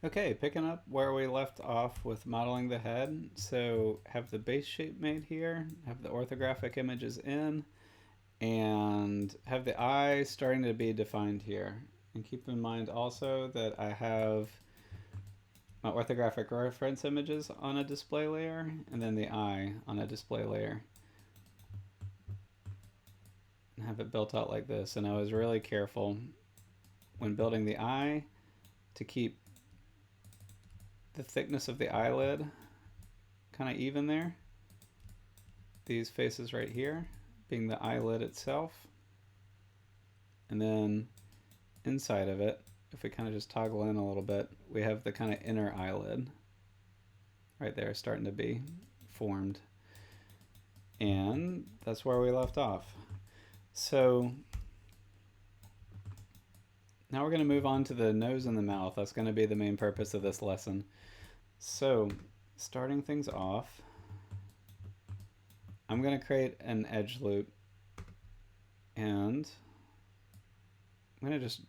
Okay, picking up where we left off with modeling the head. So have the base shape made here, have the orthographic images in, and have the eye starting to be defined here. And keep in mind also that I have my orthographic reference images on a display layer, and then the eye on a display layer. And have it built out like this. And I was really careful when building the eye to keep the thickness of the eyelid kind of even there. These faces right here being the eyelid itself. And then inside of it, if we kind of just toggle in a little bit, we have the kind of inner eyelid right there starting to be formed. And that's where we left off. So now we're going to move on to the nose and the mouth. That's going to be the main purpose of this lesson. So starting things off, I'm going to create an edge loop, and I'm going to just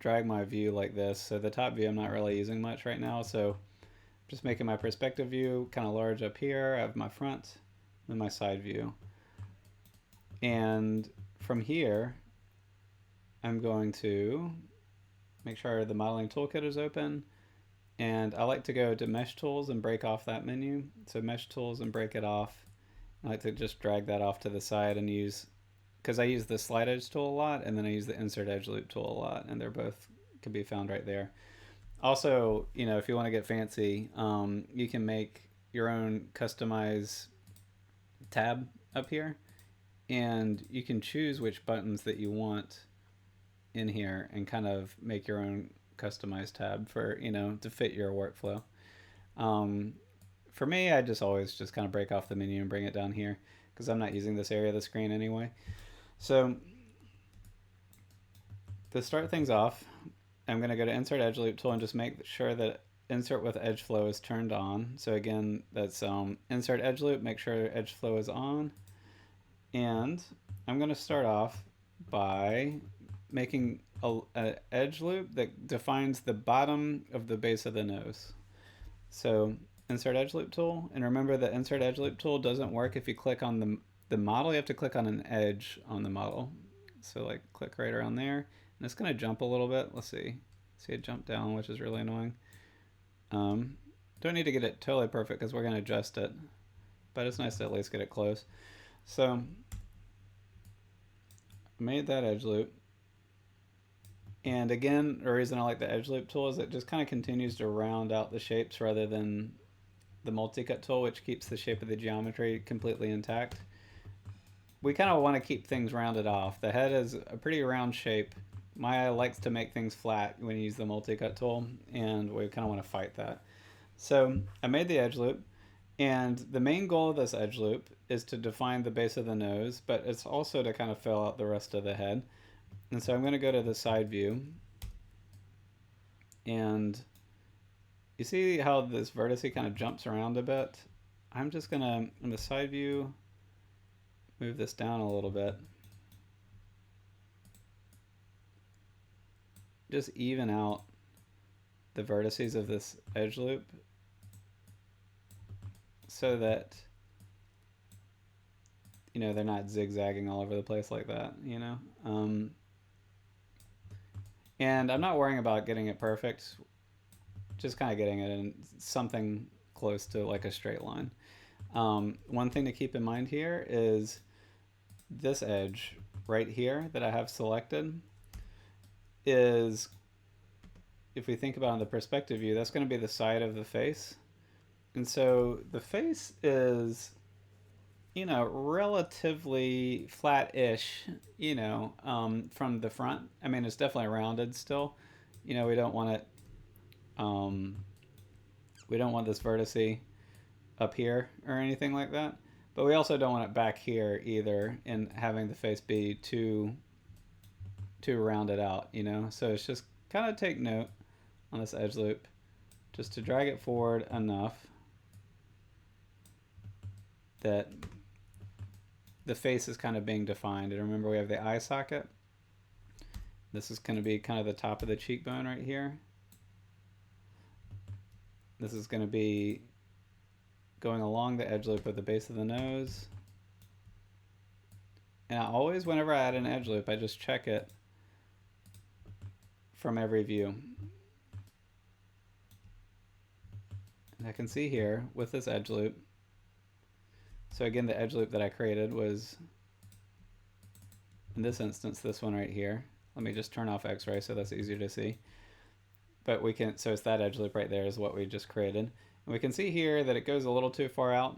drag my view like this. So the top view I'm not really using much right now, so just making my perspective view kind of large up here. I have my front and my side view. And from here, I'm going to make sure the modeling toolkit is open. And I like to go to mesh tools and break off that menu. So mesh tools and break it off. I like to just drag that off to the side and use, because I use the slide edge tool a lot, and then I use the insert edge loop tool a lot, and they're both can be found right there. Also, you know, if you want to get fancy, you can make your own customized tab up here, and you can choose which buttons that you want in here and kind of make your own customized tab for, you know, to fit your workflow. For me, I just always just kind of break off the menu and bring it down here because I'm not using this area of the screen anyway. So to start things off, I'm going to go to Insert Edge Loop tool and just make sure that Insert with Edge Flow is turned on. So again, that's Insert Edge Loop, make sure Edge Flow is on. And I'm going to start off by making an edge loop that defines the bottom of the base of the nose. So Insert Edge Loop tool, and remember the Insert Edge Loop tool doesn't work if you click on the model. You have to click on an edge on the model. So like click right around there, and it's going to jump a little bit. Let's see it jump down, which is really annoying. Don't need to get it totally perfect because we're going to adjust it, but it's nice to at least get it close. So I made that edge loop. And again, the reason I like the edge loop tool is it just kind of continues to round out the shapes rather than the multi-cut tool, which keeps the shape of the geometry completely intact. We kind of want to keep things rounded off. The head is a pretty round shape. Maya likes to make things flat when you use the multi-cut tool, and we kind of want to fight that. So I made the edge loop, and the main goal of this edge loop is to define the base of the nose, but it's also to kind of fill out the rest of the head. And so I'm going to go to the side view, and you see how this vertice kind of jumps around a bit? I'm just going to, in the side view, move this down a little bit. Just even out the vertices of this edge loop so that, you know, they're not zigzagging all over the place like that, you know? And I'm not worrying about getting it perfect, just kind of getting it in something close to like a straight line. One thing to keep in mind here is this edge right here that I have selected is, if we think about it in the perspective view, that's going to be the side of the face. And so the face is, you know, relatively flat-ish, you know, from the front. I mean, it's definitely rounded still. You know, we don't want it, we don't want this vertice up here or anything like that. But we also don't want it back here either, and having the face be too rounded out, you know. So it's just kind of take note on this edge loop, just to drag it forward enough that the face is kind of being defined. And remember, we have the eye socket. This is going to be kind of the top of the cheekbone right here. This is going to be going along the edge loop of the base of the nose. And I always, whenever I add an edge loop, I just check it from every view. And I can see here with this edge loop. So again, the edge loop that I created was, in this instance, this one right here. Let me just turn off X-ray so that's easier to see. But we can, so it's that edge loop right there is what we just created. And we can see here that it goes a little too far out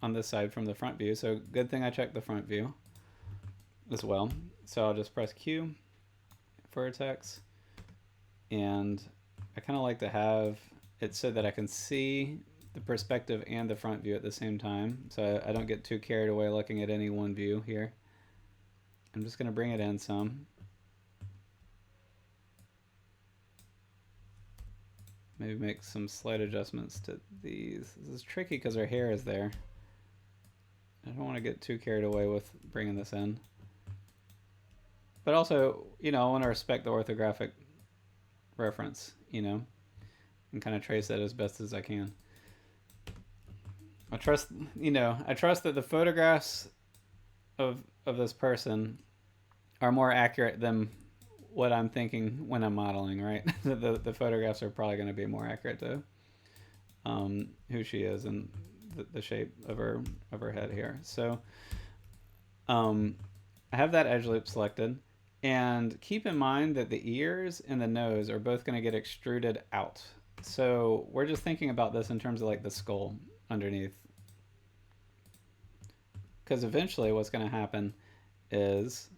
on this side from the front view. So good thing I checked the front view as well. So I'll just press Q, vertex, and I kind of like to have it so that I can see the perspective and the front view at the same time, so I don't get too carried away looking at any one view here. I'm just going to bring it in some. Maybe make some slight adjustments to these. This is tricky because our hair is there. I don't want to get too carried away with bringing this in. But also, you know, I want to respect the orthographic reference, you know, and kind of trace that as best as I can. I trust, you know, I trust that the photographs of this person are more accurate than what I'm thinking when I'm modeling, right? the photographs are probably going to be more accurate to who she is and the shape of her head here. So I have that edge loop selected, and keep in mind that the ears and the nose are both going to get extruded out. So we're just thinking about this in terms of like the skull underneath, because eventually what's going to happen is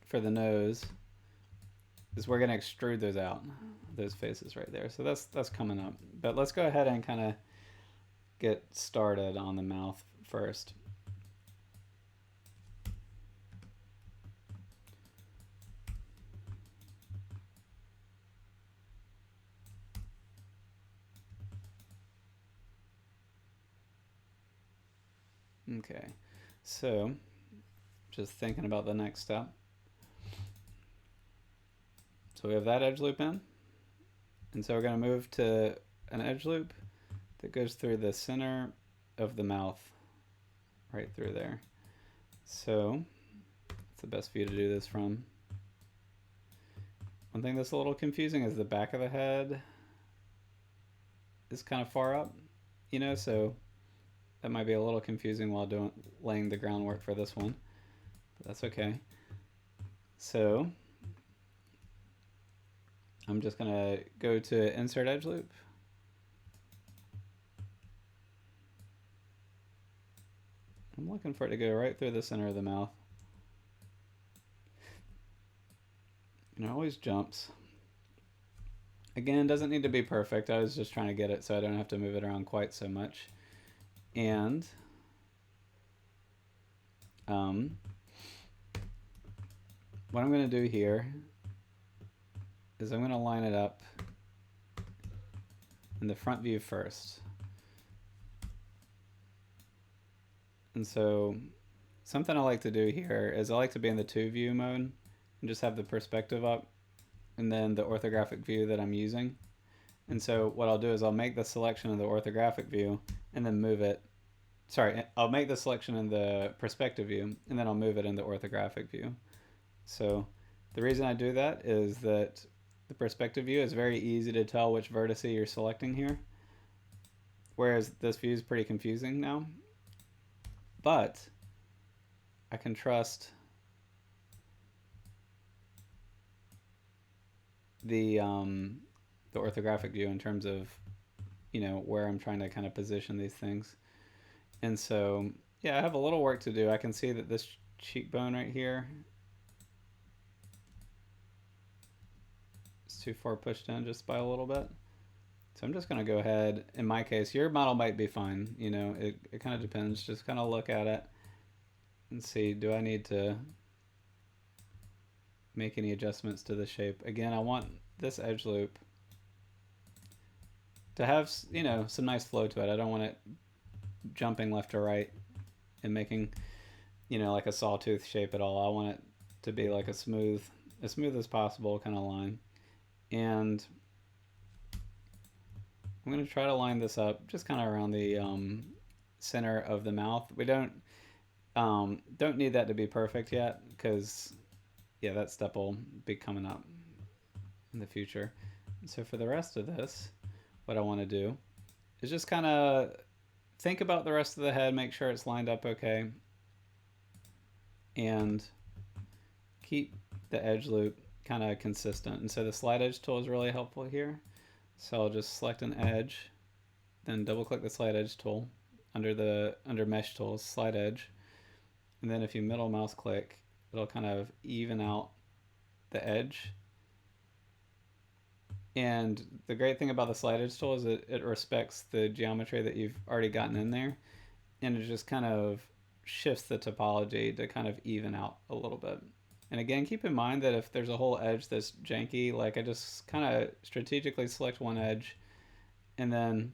for the nose is we're going to extrude those out, those faces right there. So that's coming up. But let's go ahead and kind of get started on the mouth first. Okay, so just thinking about the next step. So we have that edge loop in, and so we're going to move to an edge loop that goes through the center of the mouth, right through there. So it's the best view to do this from. One thing that's a little confusing is the back of the head is kind of far up, you know, so that might be a little confusing while laying the groundwork for this one, but that's okay. So I'm just going to go to Insert Edge Loop. I'm looking for it to go right through the center of the mouth. And it always jumps. Again, doesn't need to be perfect. I was just trying to get it so I don't have to move it around quite so much. And what I'm going to do here is I'm going to line it up in the front view first. And so something I like to do here is I like to be in the 2-view mode and just have the perspective up and then the orthographic view that I'm using. And so what I'll do is I'll make the selection of the orthographic view and then move it. Sorry, I'll make the selection in the perspective view and then I'll move it in the orthographic view. So the reason I do that is that the perspective view is very easy to tell which vertex you're selecting here, whereas this view is pretty confusing now. But I can trust the orthographic view in terms of, you know, where I'm trying to kind of position these things. And so, yeah, I have a little work to do. I can see that this cheekbone right here is too far pushed in just by a little bit. So I'm just going to go ahead. In my case, your model might be fine. You know, it kind of depends. Just kind of look at it and see, do I need to make any adjustments to the shape? Again, I want this edge loop to have, you know, some nice flow to it. I don't want it jumping left to right and making, you know, like a sawtooth shape at all. I want it to be like a smooth as possible kind of line. And I'm going to try to line this up just kind of around the center of the mouth. We don't need that to be perfect yet, because yeah, that step will be coming up in the future. And so for the rest of this, what I want to do is just kind of think about the rest of the head, make sure it's lined up okay, and keep the edge loop kind of consistent. And so the slide edge tool is really helpful here. So I'll just select an edge, then double click the slide edge tool under mesh tools, slide edge, and then if you middle mouse click, it'll kind of even out the edge. And the great thing about the slide edge tool is that it respects the geometry that you've already gotten in there, and it just kind of shifts the topology to kind of even out a little bit. And again, keep in mind that if there's a whole edge that's janky, like I just kind of strategically select one edge and then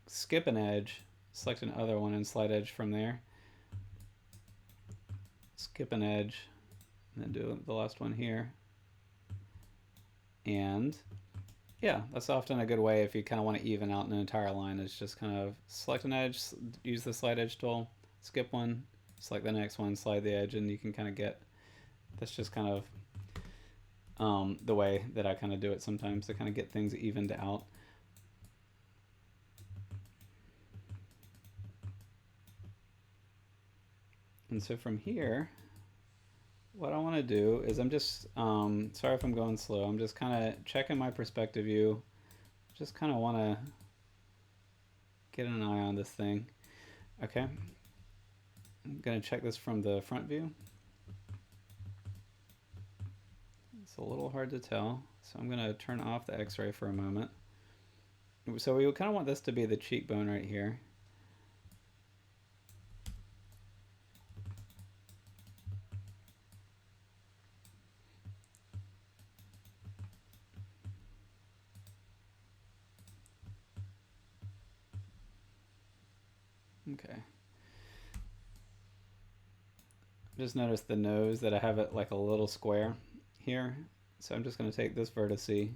skip an edge, select another one and slide edge from there. Skip an edge and then do the last one here. And yeah, that's often a good way if you kind of want to even out an entire line, is just kind of select an edge, use the slide edge tool, skip one, select the next one, slide the edge, and you can kind of get, that's just kind of the way that I kind of do it sometimes to kind of get things evened out. And so from here, what I want to do is I'm just, sorry if I'm going slow, I'm just kind of checking my perspective view. Just kind of want to get an eye on this thing. Okay. I'm going to check this from the front view. It's a little hard to tell, so I'm going to turn off the x-ray for a moment. So we kind of want this to be the cheekbone right here. Okay. Just notice the nose, that I have it like a little square here. So I'm just going to take this vertice,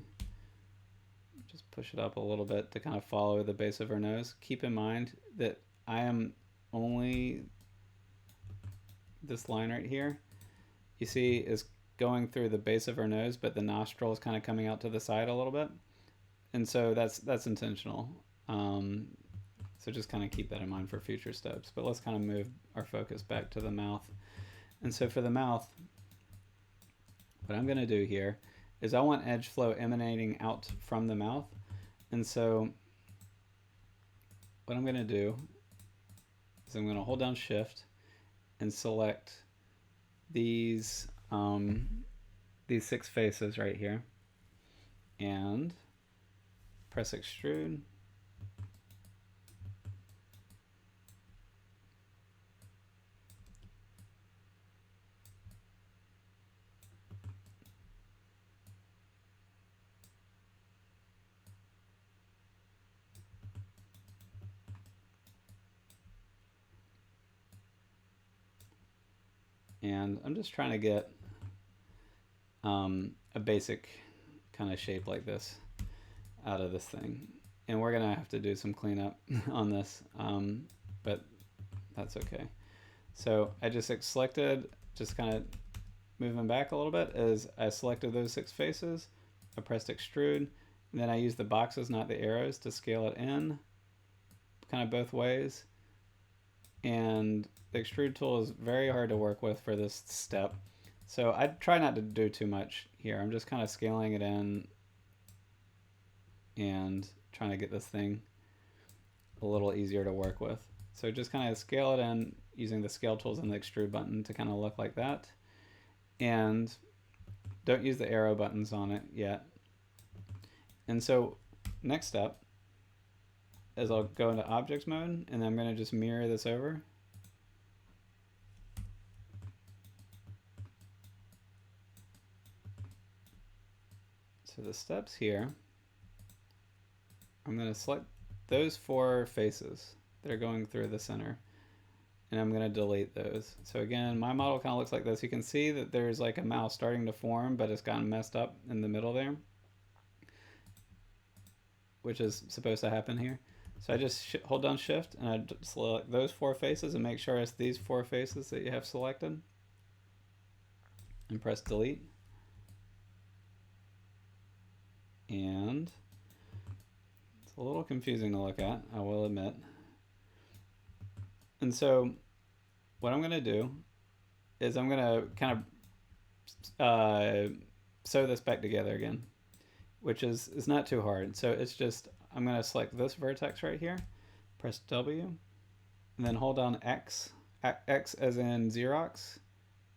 just push it up a little bit to kind of follow the base of her nose. Keep in mind that I am only, this line right here, you see is going through the base of her nose, but the nostril is kind of coming out to the side a little bit. And so that's intentional. So just kind of keep that in mind for future steps. But let's kind of move our focus back to the mouth. And so for the mouth, what I'm going to do here is I want edge flow emanating out from the mouth. And so what I'm going to do is I'm going to hold down Shift and select these 6 faces right here and press Extrude. And I'm just trying to get a basic kind of shape like this out of this thing. And we're gonna have to do some cleanup on this, but that's okay. So I just selected, just kind of moving back a little bit as I selected those 6 faces. I pressed Extrude, and then I used the boxes, not the arrows, to scale it in kind of both ways. And the extrude tool is very hard to work with for this step. So I try not to do too much here. I'm just kind of scaling it in and trying to get this thing a little easier to work with. So just kind of scale it in using the scale tools and the extrude button to kind of look like that. And don't use the arrow buttons on it yet. And so next step is I'll go into objects mode, and then I'm going to just mirror this over. So the steps here, I'm going to select those 4 faces that are going through the center, and I'm going to delete those. So again, my model kind of looks like this. You can see that there's like a mouth starting to form, but it's gotten messed up in the middle there. which is supposed to happen here. So I just hold down shift and I select those 4 faces and make sure it's these 4 faces that you have selected. And press delete. And it's a little confusing to look at, I will admit. And so what I'm going to do is I'm going to kind of sew this back together again, which is not too hard. So it's just, I'm going to select this vertex right here, press W, and then hold down X as in Xerox,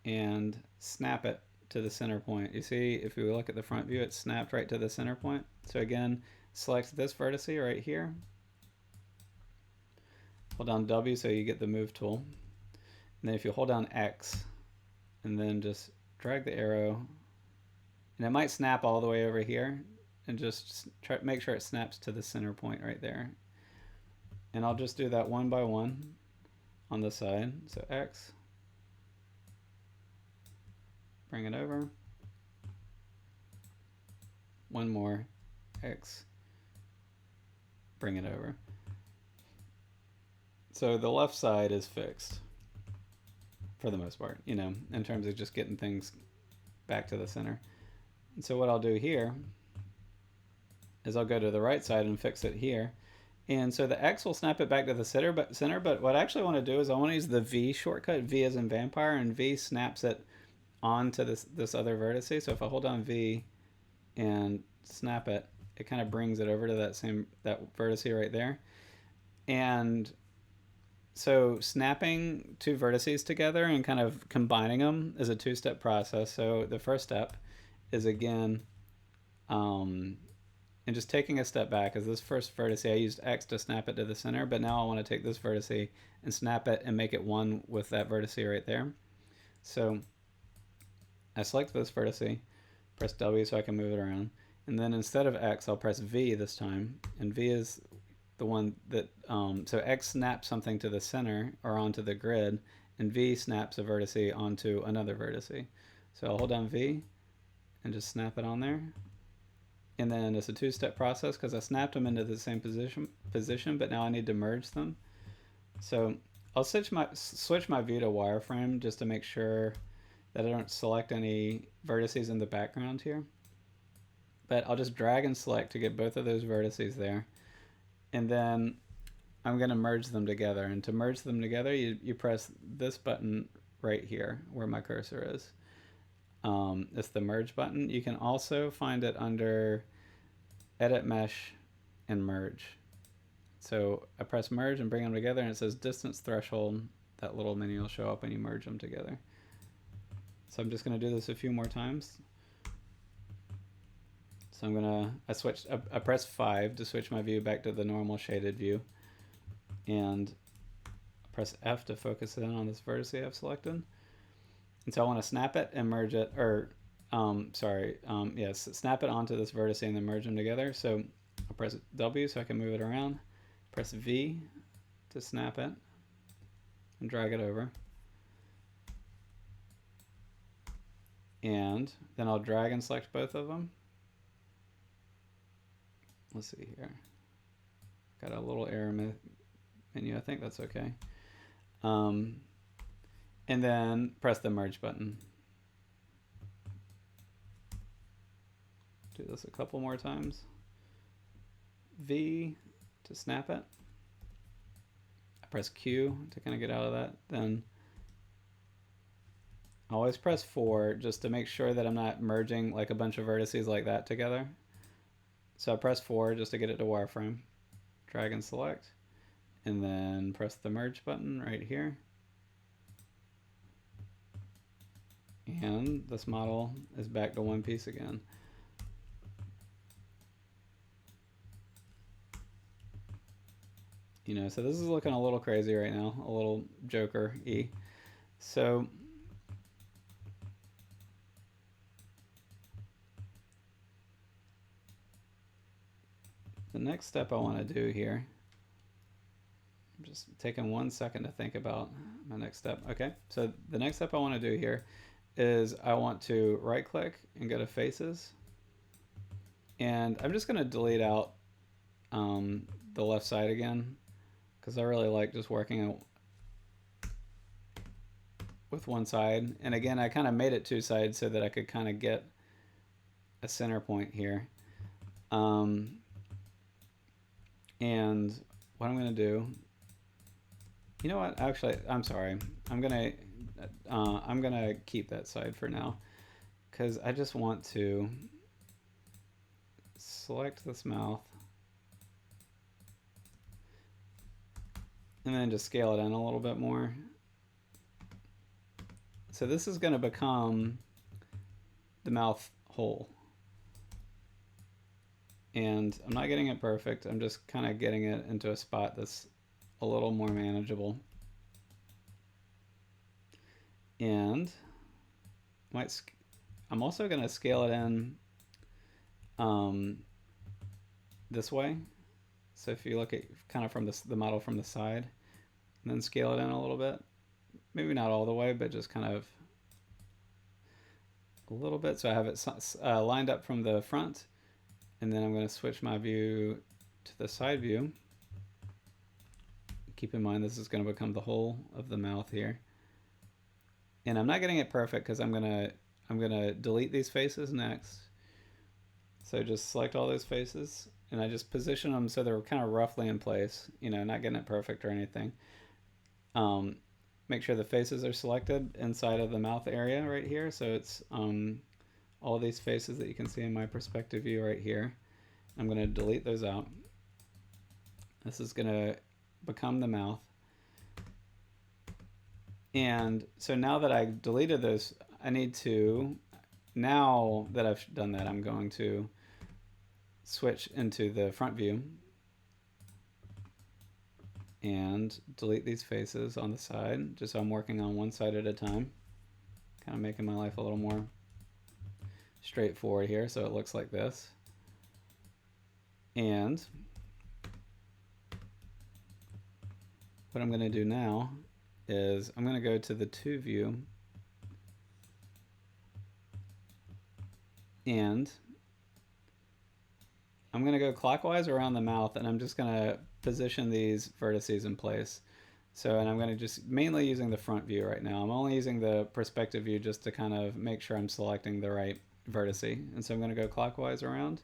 and snap it to the center point. You see, if we look at the front view, it's snapped right to the center point. So again, select this vertex right here, hold down W so you get the move tool, and then if you hold down X and then just drag the arrow, and it might snap all the way over here, and just try make sure it snaps to the center point right there. And I'll just do that one by one on the side. So X, bring it over, one more, X, bring it over. So the left side is fixed for the most part, you know, in terms of just getting things back to the center. And so what I'll do here is I'll go to the right side and fix it here. And so the X will snap it back to the center, but what I actually want to do is I want to use the V shortcut, V as in vampire, and V snaps it onto this other vertex. So if I hold down V and snap it, it kind of brings it over to that vertex right there. And so snapping 2 vertices together and kind of combining them is a 2-step process. So the first step is again, and just taking a step back, as this first vertex, I used X to snap it to the center, but now I want to take this vertex and snap it and make it one with that vertex right there. So I select this vertex, press W so I can move it around, and then instead of X, I'll press V this time, and V is the one that, so X snaps something to the center or onto the grid, and V snaps a vertex onto another vertex. So I'll hold down V and just snap it on there. And then it's a 2-step process because I snapped them into the same position, but now I need to merge them. So I'll switch my view to wireframe just to make sure that I don't select any vertices in the background here. But I'll just drag and select to get both of those vertices there. And then I'm going to merge them together. And to merge them together, you press this button right here where my cursor is. It's the merge button. You can also find it under edit mesh and merge. So I press merge and bring them together, and it says distance threshold. That little menu will show up when you merge them together. So I'm just going to do this a few more times. So I'm going to, I press 5 to switch my view back to the normal shaded view. And I press F to focus in on this vertex I've selected. And so I want to snap it and merge it, or yes, snap it onto this vertex and then merge them together. So I'll press W so I can move it around, press V to snap it, and drag it over. And then I'll drag and select both of them. Let's see here. Got a little error menu, I think that's okay. And then press the merge button. Do this a couple more times. V to snap it. I press Q to kind of get out of that. Then I always press 4 just to make sure that I'm not merging like a bunch of vertices like that together. So I press 4 just to get it to wireframe. Drag and select. And then press the merge button right here. And this model is back to one piece again. You know, so this is looking a little crazy right now, a little Joker-y. So the next step I want to do here, I'm just taking 1 second to think about my next step. Okay, so the next step I want to do here is I want to right click and go to faces, and I'm just going to delete out the left side again, because I really like just working with one side. And again, I kind of made it two sides so that I could kind of get a center point here. And what I'm going to do, you know what, actually, I'm sorry. I'm going to keep that side for now, because I just want to select this mouth and then just scale it in a little bit more. So this is going to become the mouth hole. And I'm not getting it perfect. I'm just kind of getting it into a spot that's a little more manageable. And I'm also going to scale it in this way. So if you look at kind of from the model from the side, and then scale it in a little bit. Maybe not all the way, but just kind of a little bit. So I have it lined up from the front, and then I'm going to switch my view to the side view. Keep in mind this is going to become the whole of the mouth here. And I'm not getting it perfect because I'm gonna delete these faces next. So just select all those faces, and I just position them so they're kind of roughly in place, you know, not getting it perfect or anything. Make sure the faces are selected inside of the mouth area right here. So it's all these faces that you can see in my perspective view right here. I'm going to delete those out. This is going to become the mouth. And so now that I deleted those, I need to, now that I've done that, I'm going to switch into the front view and delete these faces on the side, just so I'm working on one side at a time, kind of making my life a little more straightforward here, so it looks like this. And what I'm going to do now is I'm going to go to the 2 view, and I'm going to go clockwise around the mouth, and I'm just going to position these vertices in place. So, and I'm going to just mainly using the front view right now. I'm only using the perspective view just to kind of make sure I'm selecting the right vertice. And so I'm going to go clockwise around.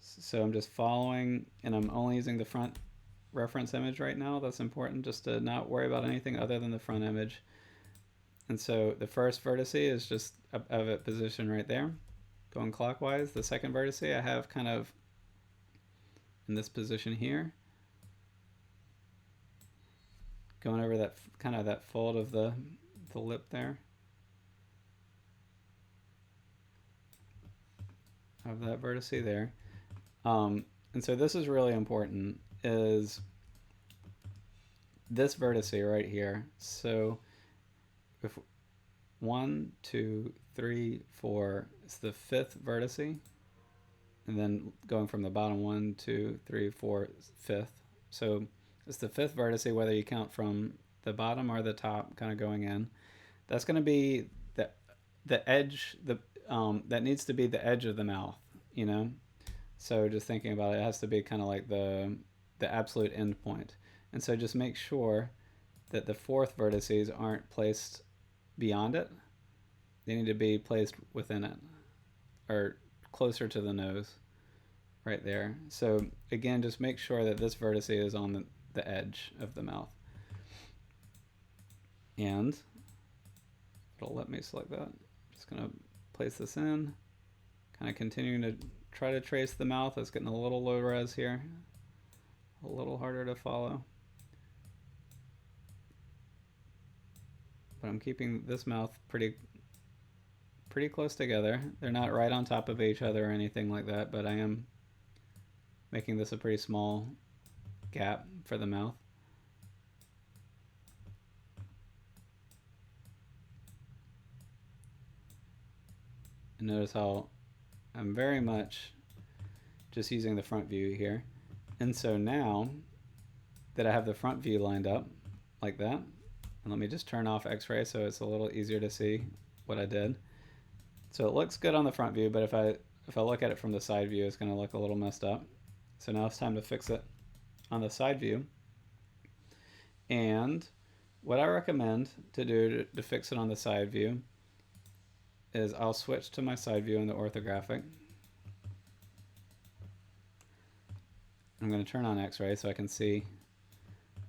So I'm just following, and I'm only using the front reference image right now. That's important, just to not worry about anything other than the front image. And so the first vertice is just of it positioned right there, going clockwise. The second vertice I have kind of in this position here, going over that kind of that fold of the lip there. Have that vertex there. And so this is really important, is this vertex right here. So if 1, 2, 3, 4 is the 5th vertex, and then going from the bottom 1, 2, 3, 4, 5th. So it's the 5th vertex, whether you count from the bottom or the top, kind of going in. That's going to be the edge, that needs to be the edge of the mouth, you know. So just thinking about it, it has to be kind of like the absolute end point. And so just make sure that the 4th vertices aren't placed beyond it. They need to be placed within it, or closer to the nose, right there. So again, just make sure that this vertex is on the edge of the mouth. And it'll let me select that. I'm just going to place this in, kind of continuing to try to trace the mouth. It's getting a little low res here, a little harder to follow. But I'm keeping this mouth pretty close together. They're not right on top of each other or anything like that, but I am making this a pretty small gap for the mouth. And notice how I'm very much just using the front view here. And so now that I have the front view lined up like that, and let me just turn off X-ray so it's a little easier to see what I did. So it looks good on the front view, but if I look at it from the side view, it's going to look a little messed up. So now it's time to fix it on the side view. And what I recommend to do to fix it on the side view is I'll switch to my side view in the orthographic. I'm going to turn on X-ray so I can see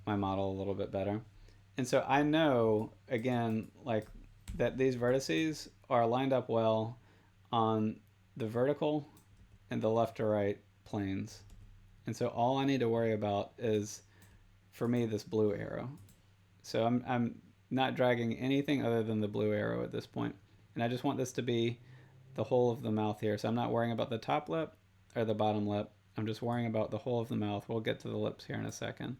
my model a little bit better. And so I know, again, like that these vertices are lined up well on the vertical and the left to right planes. And so all I need to worry about is, for me, this blue arrow. So I'm not dragging anything other than the blue arrow at this point. And I just want this to be the whole of the mouth here. So I'm not worrying about the top lip or the bottom lip. I'm just worrying about the whole of the mouth. We'll get to the lips here in a second.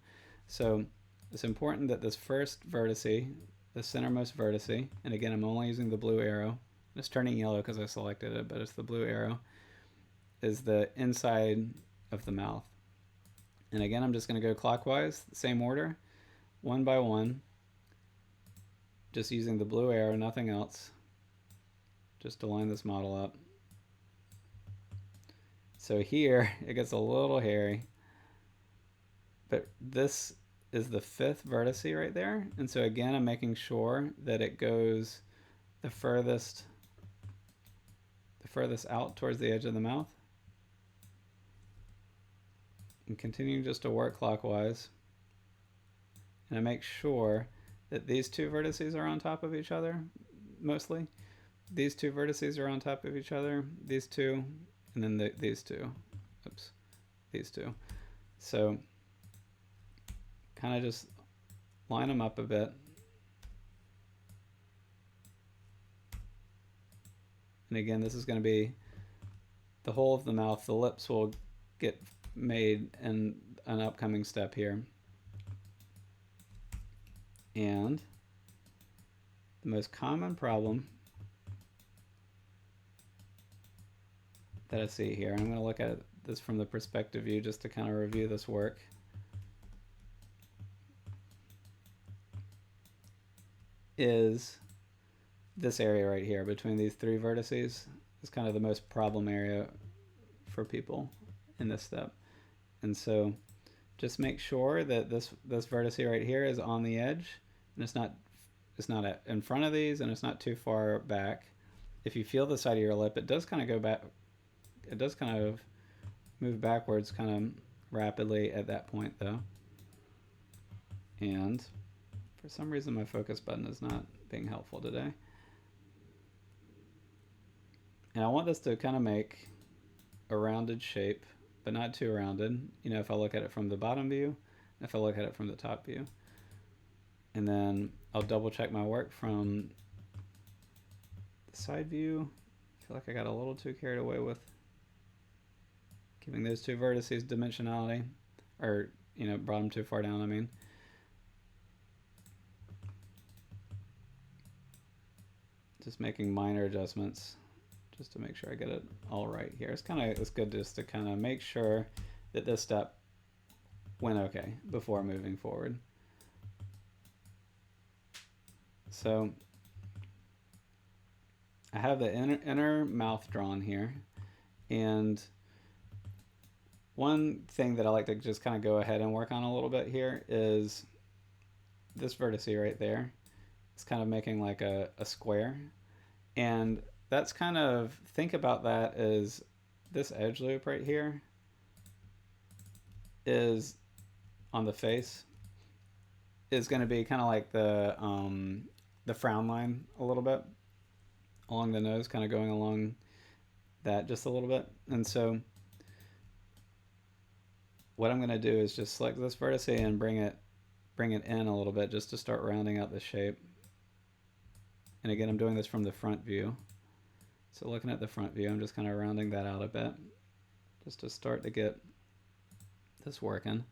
So it's important that this first vertice, the centermost vertice, and again, I'm only using the blue arrow. It's turning yellow because I selected it, but it's the blue arrow, is the inside of the mouth. And again, I'm just going to go clockwise, the same order, one by one, just using the blue arrow, nothing else, just to line this model up. So here, it gets a little hairy, but this is the fifth vertice right there. And so again, I'm making sure that it goes the furthest out towards the edge of the mouth. And continuing just to work clockwise. And I make sure that these two vertices are on top of each other, mostly. These two vertices are on top of each other, these two, and then these two. Oops, these two. So kind of just line them up a bit. And again, this is going to be the whole of the mouth. The lips will get made in an upcoming step here. And the most common problem that I see here, I'm going to look at this from the perspective view just to kind of review this work, is this area right here between these three vertices is kind of the most problem area for people in this step. And so just make sure that this vertex right here is on the edge, and it's not in front of these, and it's not too far back. If you feel the side of your lip, it does kind of go back. It does kind of move backwards kind of rapidly at that point, though. And for some reason, my focus button is not being helpful today. And I want this to kind of make a rounded shape, but not too rounded. You know, if I look at it from the bottom view, if I look at it from the top view. And then I'll double check my work from the side view. I feel like I got a little too carried away with giving those two vertices dimensionality, or, you know, brought them too far down, I mean. Just making minor adjustments just to make sure I get it all right here. It's good just to kind of make sure that this step went okay before moving forward. So I have the inner mouth drawn here, and one thing that I like to just kind of go ahead and work on a little bit here is this vertex right there. It's kind of making like a square, and that's kind of, think about that as this edge loop right here is on the face is going to be kind of like the frown line a little bit along the nose, kind of going along that just a little bit. And so what I'm going to do is just select this vertex and bring it in a little bit just to start rounding out the shape. And again, I'm doing this from the front view. So looking at the front view, I'm just kind of rounding that out a bit just to start to get this working.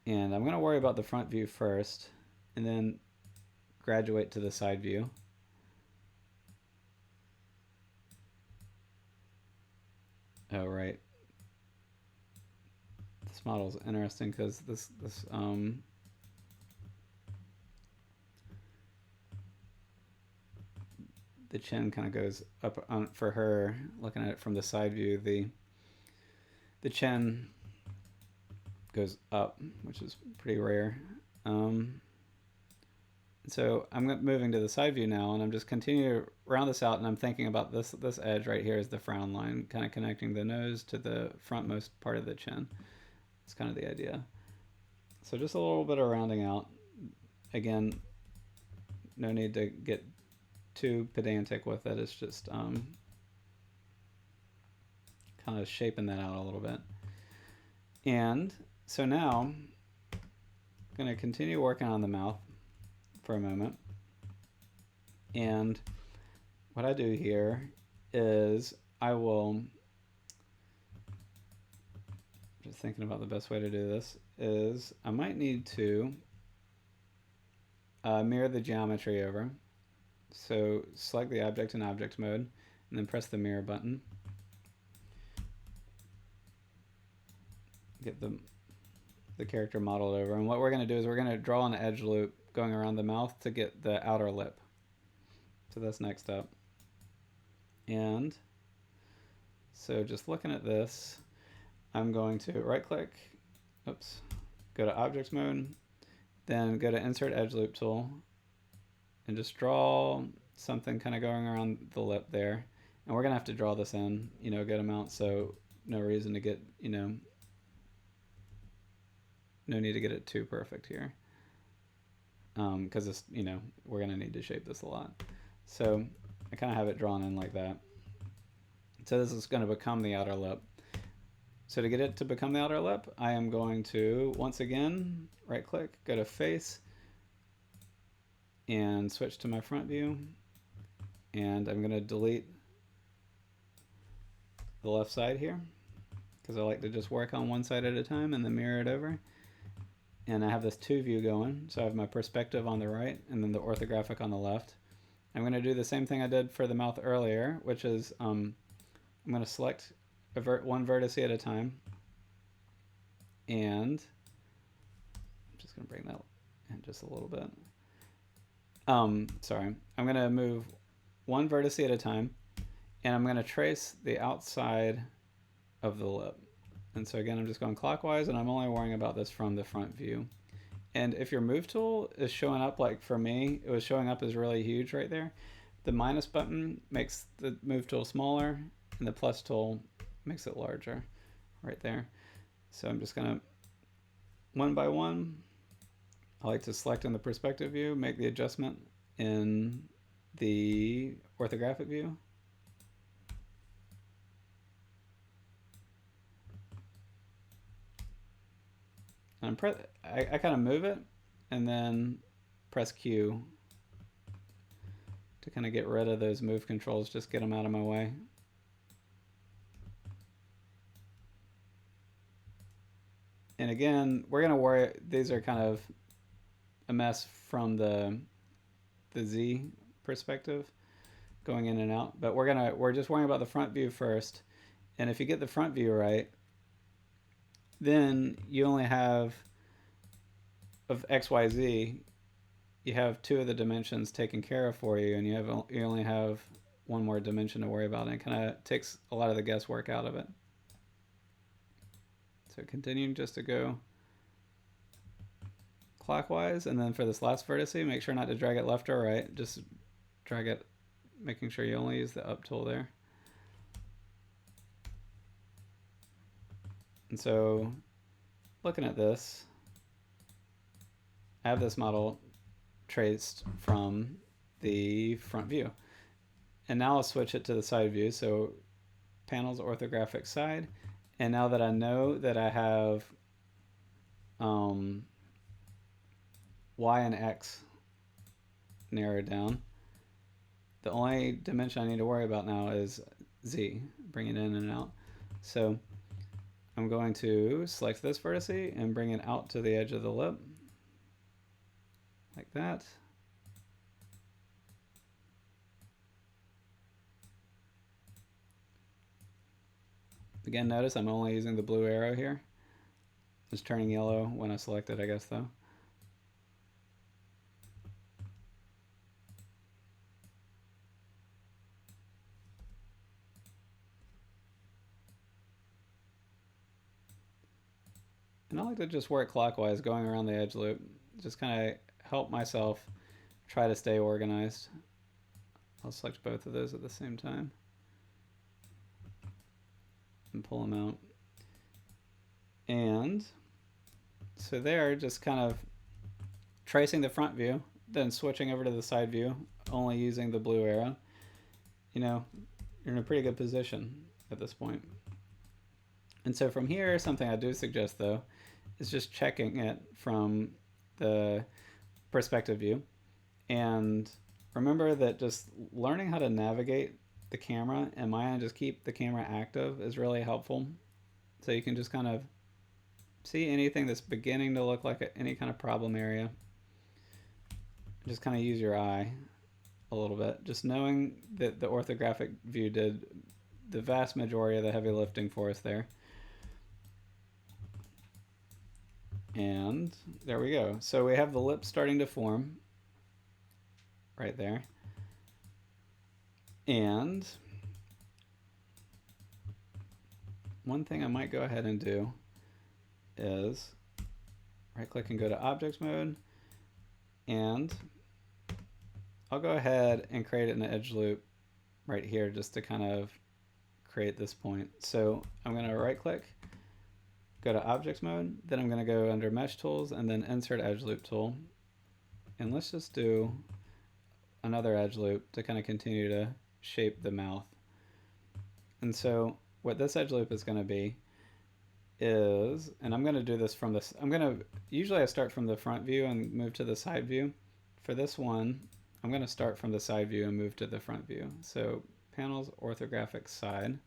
And I'm going to worry about the front view first and then graduate to the side view. Oh, right. This model is interesting because this the chin kind of goes up on, for her, looking at it from the side view, the chin goes up, which is pretty rare. So I'm moving to the side view now, and I'm just continuing to round this out, and I'm thinking about this edge right here is the frown line, kind of connecting the nose to the frontmost part of the chin. It's kind of the idea. So just a little bit of rounding out. Again, no need to get too pedantic with it. It's just kind of shaping that out a little bit. And so now I'm going to continue working on the mouth for a moment. And what I do here is I will, just thinking about the best way to do this, is I might need to mirror the geometry over. So select the object in object mode and then press the mirror button. Get the character modeled over. And what we're going to do is we're going to draw an edge loop going around the mouth to get the outer lip. So that's next up. And so just looking at this, I'm going to right click, oops, go to object mode, then go to insert edge loop tool and just draw something kind of going around the lip there. And we're going to have to draw this in, a good amount, so no reason to get, no need to get it too perfect here. Because this, we're going to need to shape this a lot. So I kind of have it drawn in like that. So this is going to become the outer lip. So to get it to become the outer lip, I am going to, once again, right click, go to face, and switch to my front view. And I'm going to delete the left side here, because I like to just work on one side at a time and then mirror it over. And I have this two view going, so I have my perspective on the right and then the orthographic on the left. I'm going to do the same thing I did for the mouth earlier, which is I'm going to select one vertex at a time, and I'm just going to bring that in just a little bit. Sorry, I'm going to move one vertex at a time, and I'm going to trace the outside of the lip. And so again, I'm just going clockwise, and I'm only worrying about this from the front view. And if your move tool is showing up, like for me, it was showing up as really huge right there, the minus button makes the move tool smaller, and the plus tool makes it larger right there. So I'm just going to, one by one, I like to select in the perspective view, make the adjustment in the orthographic view. And I kind of move it and then press Q to kind of get rid of those move controls, just get them out of my way. And again, we're going to worry, these are kind of a mess from the Z perspective going in and out, but we're just worrying about the front view first. And if you get the front view right, then you only have, of XYZ, you have two of the dimensions taken care of for you, and you only have one more dimension to worry about, and it kind of takes a lot of the guesswork out of it. So continuing just to go clockwise, and then for this last vertex, make sure not to drag it left or right, just drag it, making sure you only use the up tool there. And so looking at this, I have this model traced from the front view. And now I'll switch it to the side view. So panels, orthographic side. And now that I know that I have Y and X narrowed down, the only dimension I need to worry about now is Z, bring it in and out. So I'm going to select this vertex and bring it out to the edge of the lip, like that. Again, notice I'm only using the blue arrow here. It's turning yellow when I select it, I guess, though. And I like to just work clockwise, going around the edge loop. Just kind of help myself try to stay organized. I'll select both of those at the same time and pull them out. And so there, just kind of tracing the front view, then switching over to the side view, only using the blue arrow. You know, you're in a pretty good position at this point. And so from here, something I do suggest though, is just checking it from the perspective view. And remember that just learning how to navigate the camera and just keep the camera active is really helpful. So you can just kind of see anything that's beginning to look like any kind of problem area. Just kind of use your eye a little bit. Just knowing that the orthographic view did the vast majority of the heavy lifting for us there. And there we go. So we have the lips starting to form right there. And one thing I might go ahead and do is right click and go to objects mode, and I'll go ahead and create an edge loop right here just to kind of create this point. So I'm going to right click, go to objects mode, then I'm going to go under mesh tools and then insert edge loop tool. And let's just do another edge loop to kind of continue to shape the mouth. And so what this edge loop is going to be is, and I'm going to do this from this, usually I start from the front view and move to the side view. For this one, I'm going to start from the side view and move to the front view. So panels, orthographic side.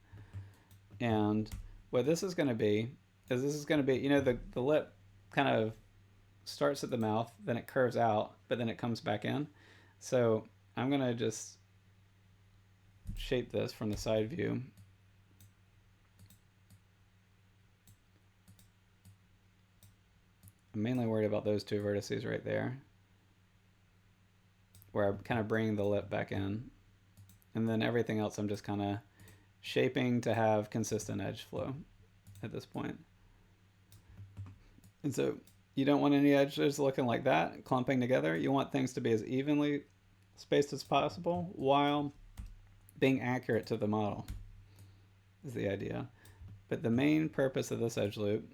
And what this is going to be is you know, the lip kind of starts at the mouth, then it curves out, but then it comes back in. So I'm going to just shape this from the side view. I'm mainly worried about those two vertices right there, where I'm kind of bringing the lip back in. And then everything else I'm just kind of shaping to have consistent edge flow at this point. And so you don't want any edges looking like that, clumping together. You want things to be as evenly spaced as possible while being accurate to the model is the idea. But the main purpose of this edge loop,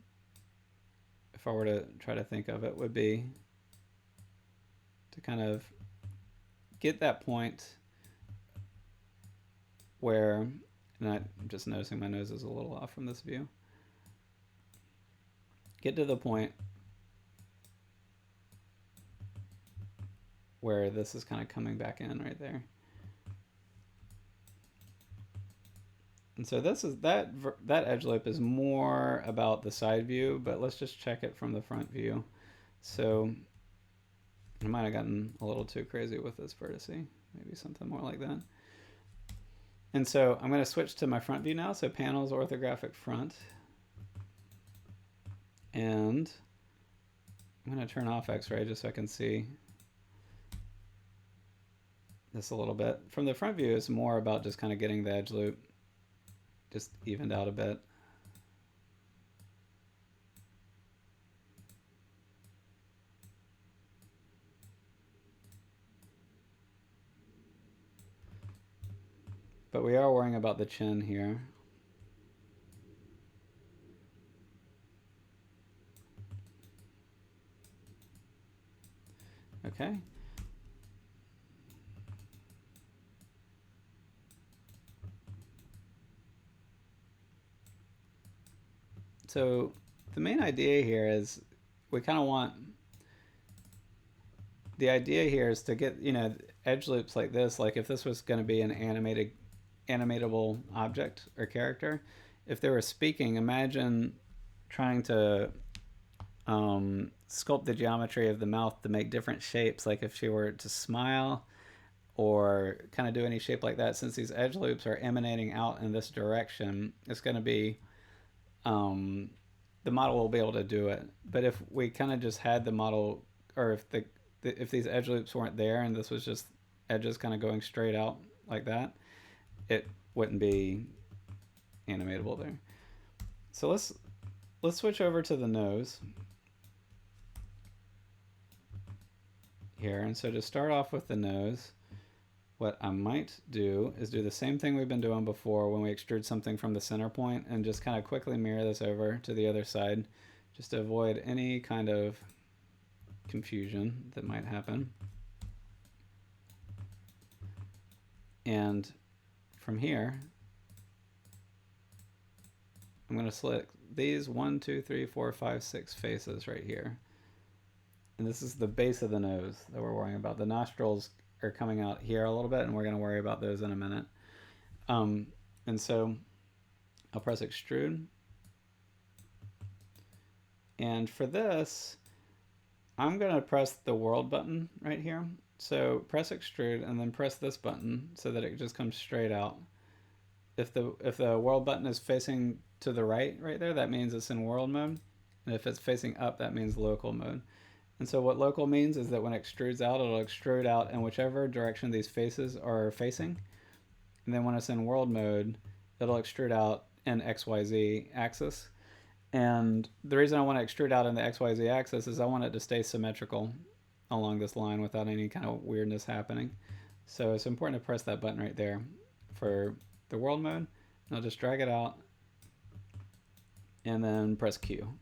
if I were to try to think of it, would be to kind of get that point where, and I'm just noticing my nose is a little off from this view, get to the point where this is kind of coming back in right there. And so this is that edge loop is more about the side view, but let's just check it from the front view. So I might have gotten a little too crazy with this vertex, maybe something more like that. And so I'm going to switch to my front view now. So panels, orthographic front. And I'm going to turn off X-ray just so I can see this a little bit. From the front view, it's more about just kind of getting the edge loop just evened out a bit. But we are worrying about the chin here. Okay. So the main idea here is we kind of want, the idea here is to get, you know, edge loops like this, like if this was going to be an animatable object or character, if they were speaking, imagine trying to sculpt the geometry of the mouth to make different shapes, like if she were to smile or kind of do any shape like that. Since these edge loops are emanating out in this direction, it's going to be the model will be able to do it. But if we kind of just had the model, or if these edge loops weren't there and this was just edges kind of going straight out like that, it wouldn't be animatable there. So let's let's switch over to the nose here. And so to start off with the nose, what I might do is do the same thing we've been doing before when we extrude something from the center point, and just kind of quickly mirror this over to the other side, just to avoid any kind of confusion that might happen. And from here, I'm going to select these 1, 2, 3, 4, 5, 6 faces right here. And this is the base of the nose that we're worrying about. The nostrils are coming out here a little bit, and we're going to worry about those in a minute. And so I'll press extrude. And for this, I'm going to press the world button right here. So press extrude and then press this button so that it just comes straight out. If the world button is facing to the right there, that means it's in world mode. And if it's facing up, that means local mode. And so what local means is that when it extrudes out, it'll extrude out in whichever direction these faces are facing. And then when it's in world mode, it'll extrude out in XYZ axis. And the reason I want to extrude out in the XYZ axis is I want it to stay symmetrical along this line without any kind of weirdness happening. So it's important to press that button right there for the world mode. And I'll just drag it out and then press Q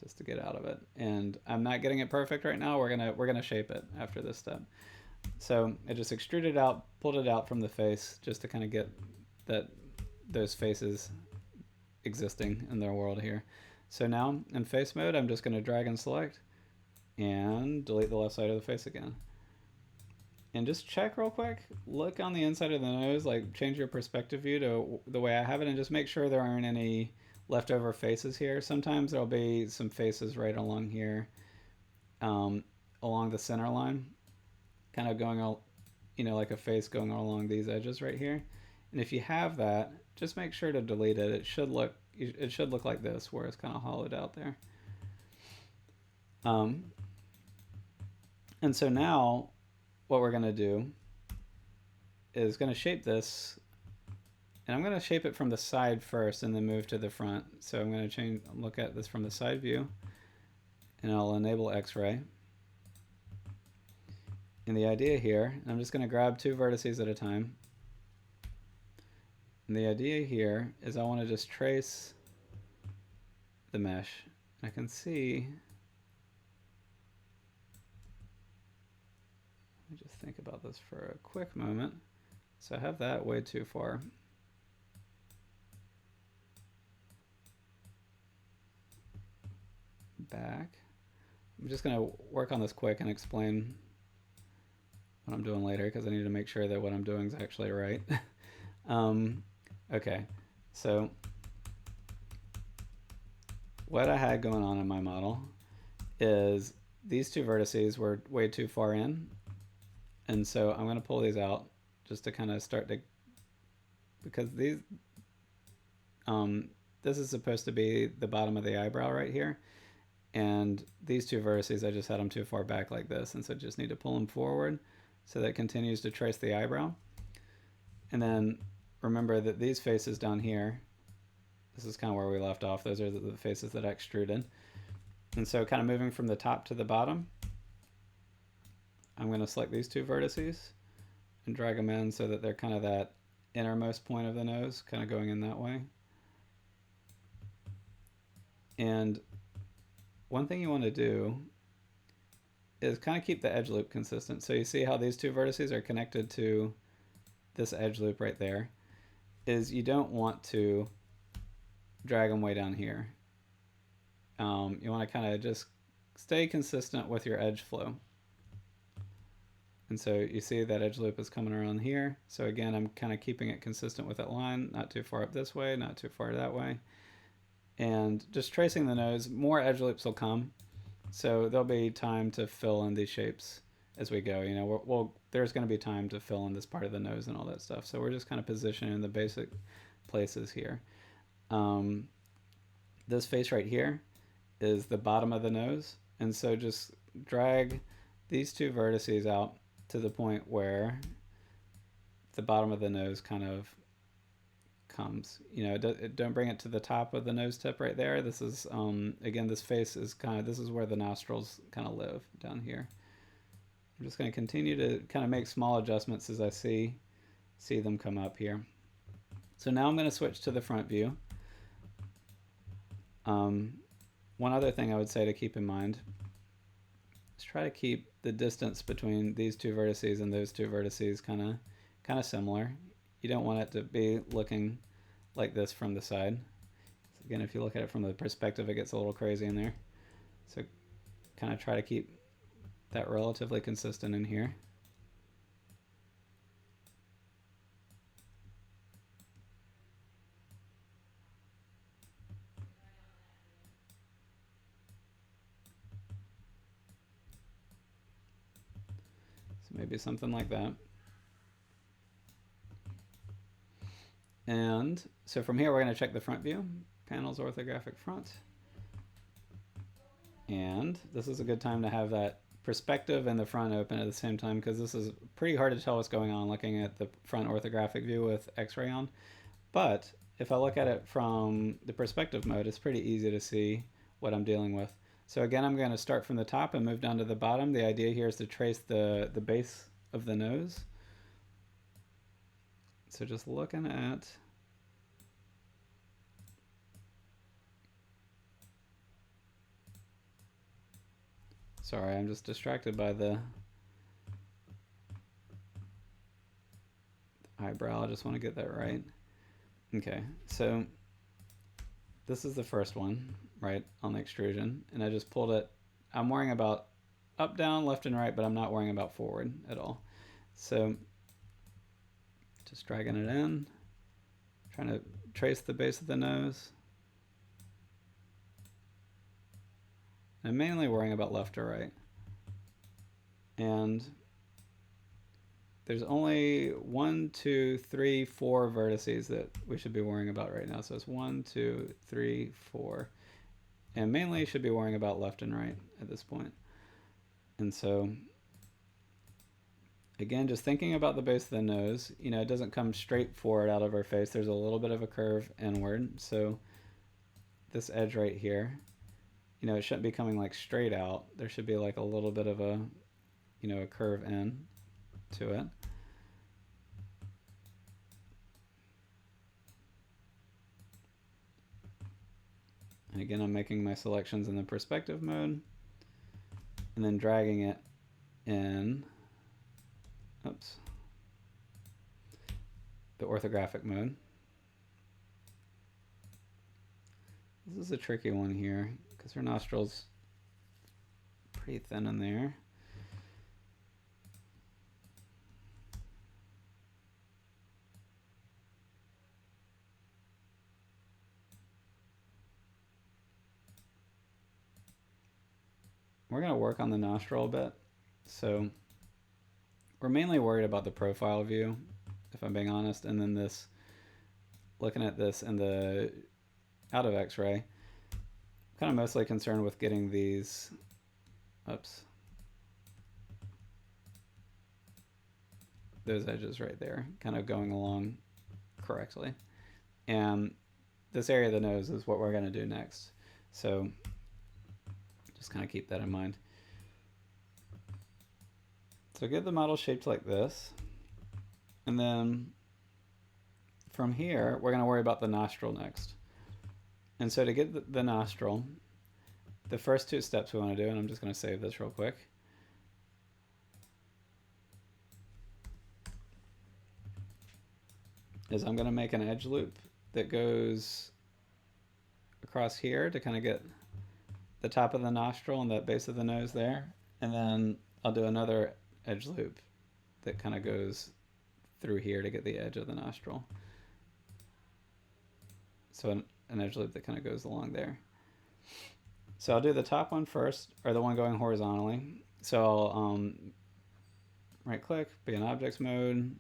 just to get out of it. And I'm not getting it perfect right now. We're gonna shape it after this step. So I just extruded out, pulled it out from the face just to kind of get those faces existing in their world here. So now in face mode, I'm just going to drag and select and delete the left side of the face again. And just check real quick, look on the inside of the nose, like change your perspective view to the way I have it, and just make sure there aren't any leftover faces here. Sometimes there'll be some faces right along here, along the center line, kind of going all, like a face going along these edges right here. And if you have that, just make sure to delete it. It should look like this, where it's kind of hollowed out there. And so now what we're going to do is going to shape this, and I'm going to shape it from the side first and then move to the front. So I'm going to look at this from the side view, and I'll enable X-ray. And the idea here, I'm just going to grab 2 vertices at a time. And the idea here is I want to just trace the mesh. I can see, let me just think about this for a quick moment. So I have that way too far. Back. I'm just going to work on this quick and explain what I'm doing later, because I need to make sure that what I'm doing is actually right. Okay, so what I had going on in my model is these 2 vertices were way too far in, and so I'm going to pull these out just to kind of start to, because these this is supposed to be the bottom of the eyebrow right here, and these 2 vertices, I just had them too far back like this, and so just need to pull them forward so that it continues to trace the eyebrow. And then remember that these faces down here, this is kind of where we left off. Those are the faces that I extruded. And so kind of moving from the top to the bottom, I'm going to select these 2 vertices and drag them in so that they're kind of that innermost point of the nose, kind of going in that way. And one thing you want to do is kind of keep the edge loop consistent. So you see how these 2 vertices are connected to this edge loop right there, is you don't want to drag them way down here. You want to kind of just stay consistent with your edge flow. And so you see that edge loop is coming around here. So again, I'm kind of keeping it consistent with that line, not too far up this way, not too far that way. And just tracing the nose, more edge loops will come. So there'll be time to fill in these shapes as we go. There's going to be time to fill in this part of the nose and all that stuff. So we're just kind of positioning the basic places here. This face right here is the bottom of the nose. And so just drag these 2 vertices out to the point where the bottom of the nose kind of comes. You know, don't bring it to the top of the nose tip right there. This is, again, this face is this is where the nostrils kind of live, down here. I'm just going to continue to kind of make small adjustments as I see them come up here. So now I'm going to switch to the front view. One other thing I would say to keep in mind is try to keep the distance between these two vertices and those two vertices kind of similar. You don't want it to be looking like this from the side. So again, if you look at it from the perspective, it gets a little crazy in there. So kind of try to keep that relatively consistent in here. So maybe something like that. And so from here, we're going to check the front view. Panels, orthographic front. And this is a good time to have that perspective and the front open at the same time, because this is pretty hard to tell what's going on looking at the front orthographic view with X-ray on. But if I look at it from the perspective mode, it's pretty easy to see what I'm dealing with. So again, I'm going to start from the top and move down to the bottom. The idea here is to trace the base of the nose. So just looking at sorry, I'm just distracted by the eyebrow. I just want to get that right. Okay, so this is the first one, right, on the extrusion, and I just pulled it. I'm worrying about up, down, left, and right, but I'm not worrying about forward at all. So just dragging it in, trying to trace the base of the nose. I'm mainly worrying about left or right. And there's only 1, 2, 3, 4 vertices that we should be worrying about right now. So it's 1, 2, 3, 4. And mainly should be worrying about left and right at this point. And so again, just thinking about the base of the nose, you know, it doesn't come straight forward out of our face. There's a little bit of a curve inward. So this edge right here, you know, it shouldn't be coming like straight out. There should be like a little bit of a, you know, a curve in to it. And again, I'm making my selections in the perspective mode and then dragging it in, oops, the orthographic mode. This is a tricky one here because her nostrils pretty thin in there. We're going to work on the nostril a bit. So we're mainly worried about the profile view, if I'm being honest, and then this, looking at this in the out of X-ray, kind of mostly concerned with getting these, oops, those edges right there, kind of going along correctly. And this area of the nose is what we're going to do next. So just kind of keep that in mind. So get the model shaped like this. And then from here, we're going to worry about the nostril next. And so to get the nostril, the first two steps we want to do, and I'm just going to save this real quick, is I'm going to make an edge loop that goes across here to kind of get the top of the nostril and the base of the nose there. And then I'll do another edge loop that kind of goes through here to get the edge of the nostril. So an edge loop that kind of goes along there. So I'll do the top one first, or the one going horizontally. So I'll right click, be in objects mode.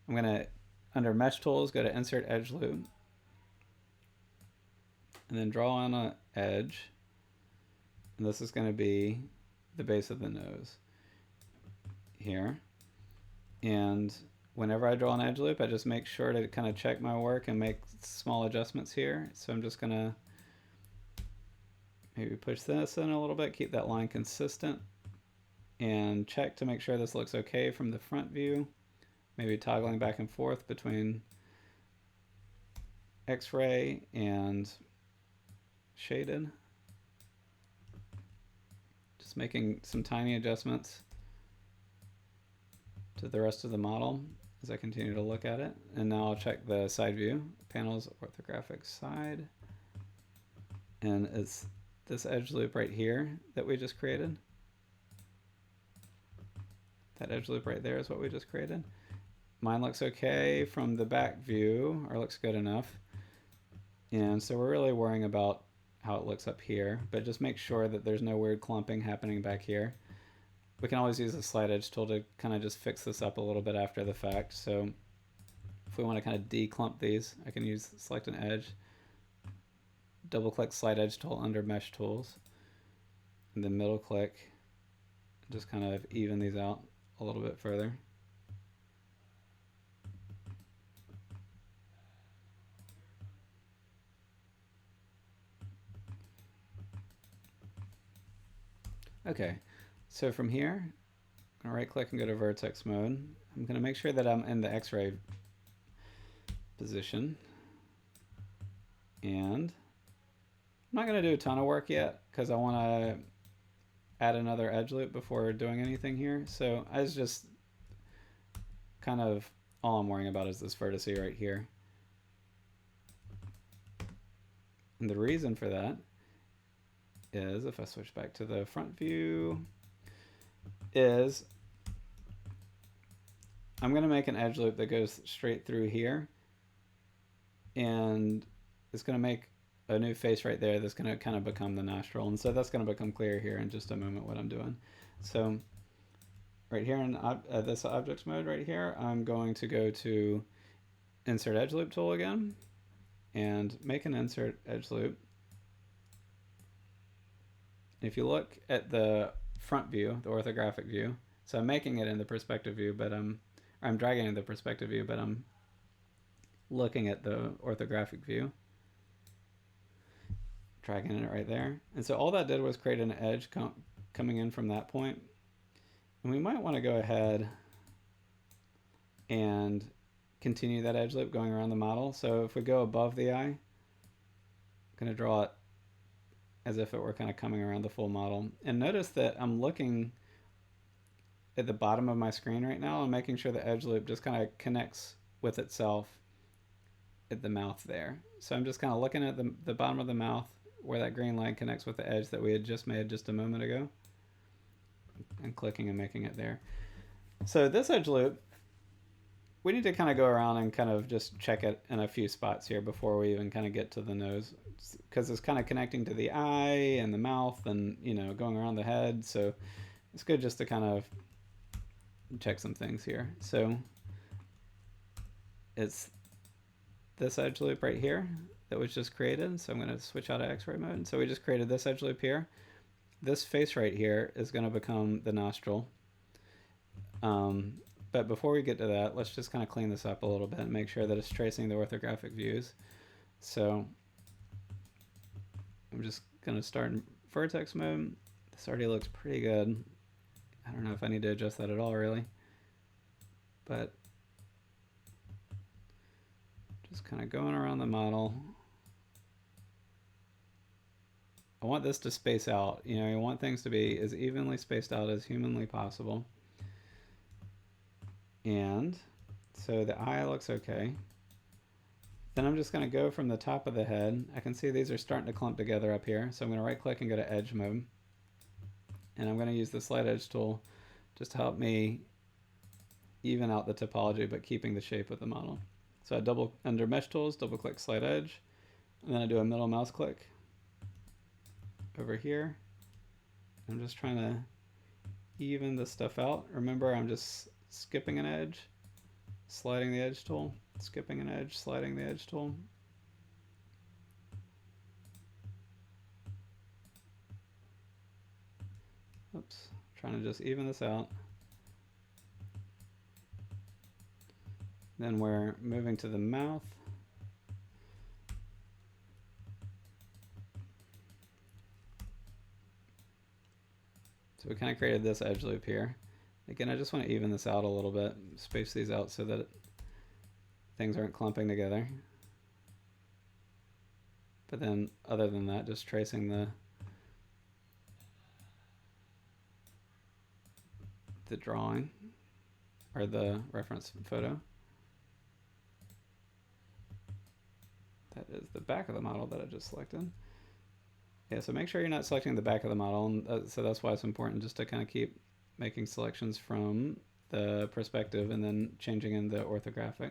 I'm going to, under mesh tools, go to insert edge loop. And then draw on an edge. And this is going to be the base of the nose here. And whenever I draw an edge loop, I just make sure to kind of check my work and make small adjustments here. So I'm just gonna maybe push this in a little bit, keep that line consistent, and check to make sure this looks okay from the front view. Maybe toggling back and forth between X-ray and shaded. Just making some tiny adjustments to the rest of the model as I continue to look at it. And now I'll check the side view. Panels, orthographic side. And it's this edge loop right here that we just created. That edge loop right there is what we just created. Mine looks okay from the back view, or looks good enough. And so we're really worrying about how it looks up here, but just make sure that there's no weird clumping happening back here. We can always use the slide edge tool to kind of just fix this up a little bit after the fact. So if we want to kind of declump these, I can use select an edge, double click slide edge tool under mesh tools, and then middle click, just kind of even these out a little bit further. Okay, so from here, I'm gonna right click and go to vertex mode. I'm gonna make sure that I'm in the X-ray position. And I'm not gonna do a ton of work yet because I wanna add another edge loop before doing anything here. So I was just kind of, all I'm worrying about is this vertex right here. And the reason for that is, if I switch back to the front view, is I'm going to make an edge loop that goes straight through here, and it's going to make a new face right there that's going to kind of become the nostril. And so that's going to become clear here in just a moment what I'm doing. So right here in this objects mode right here, I'm going to go to insert edge loop tool again and make an insert edge loop. If you look at the front view, the orthographic view, so I'm making it in the perspective view, but I'm dragging in the perspective view, but I'm looking at the orthographic view, dragging it right there. And so all that did was create an edge coming in from that point. And we might want to go ahead and continue that edge loop going around the model. So if we go above the eye, I'm going to draw it as if it were kind of coming around the full model. And notice that I'm looking at the bottom of my screen right now and making sure the edge loop just kind of connects with itself at the mouth there. So I'm just kind of looking at the bottom of the mouth where that green line connects with the edge that we had just made just a moment ago, and clicking and making it there. So this edge loop, we need to kind of go around and kind of just check it in a few spots here before we even kind of get to the nose, because it's kind of connecting to the eye and the mouth and, you know, going around the head. So it's good just to kind of check some things here. So it's this edge loop right here that was just created. So I'm going to switch out of X-ray mode. So we just created this edge loop here. This face right here is going to become the nostril. But before we get to that, let's just kind of clean this up a little bit and make sure that it's tracing the orthographic views. So I'm just going to start in vertex mode. This already looks pretty good. I don't know if I need to adjust that at all, really. But just kind of going around the model. I want this to space out. You know, you want things to be as evenly spaced out as humanly possible. And so the eye looks okay. Then I'm just going to go from the top of the head. I can see these are starting to clump together up here. So I'm going to right click and go to edge mode. And I'm going to use the slide edge tool just to help me even out the topology, but keeping the shape of the model. So I under mesh tools, double click slide edge, and then I do a middle mouse click over here. I'm just trying to even this stuff out. Remember, I'm just skipping an edge, sliding the edge tool, skipping an edge, sliding the edge tool. Oops, trying to just even this out. Then we're moving to the mouth. So we kind of created this edge loop here. Again, I just want to even this out a little bit, space these out so that things aren't clumping together. But then other than that, just tracing the drawing or the reference photo. That is the back of the model that I just selected. Yeah, so make sure you're not selecting the back of the model, and so that's why it's important just to kind of keep making selections from the perspective and then changing in the orthographic.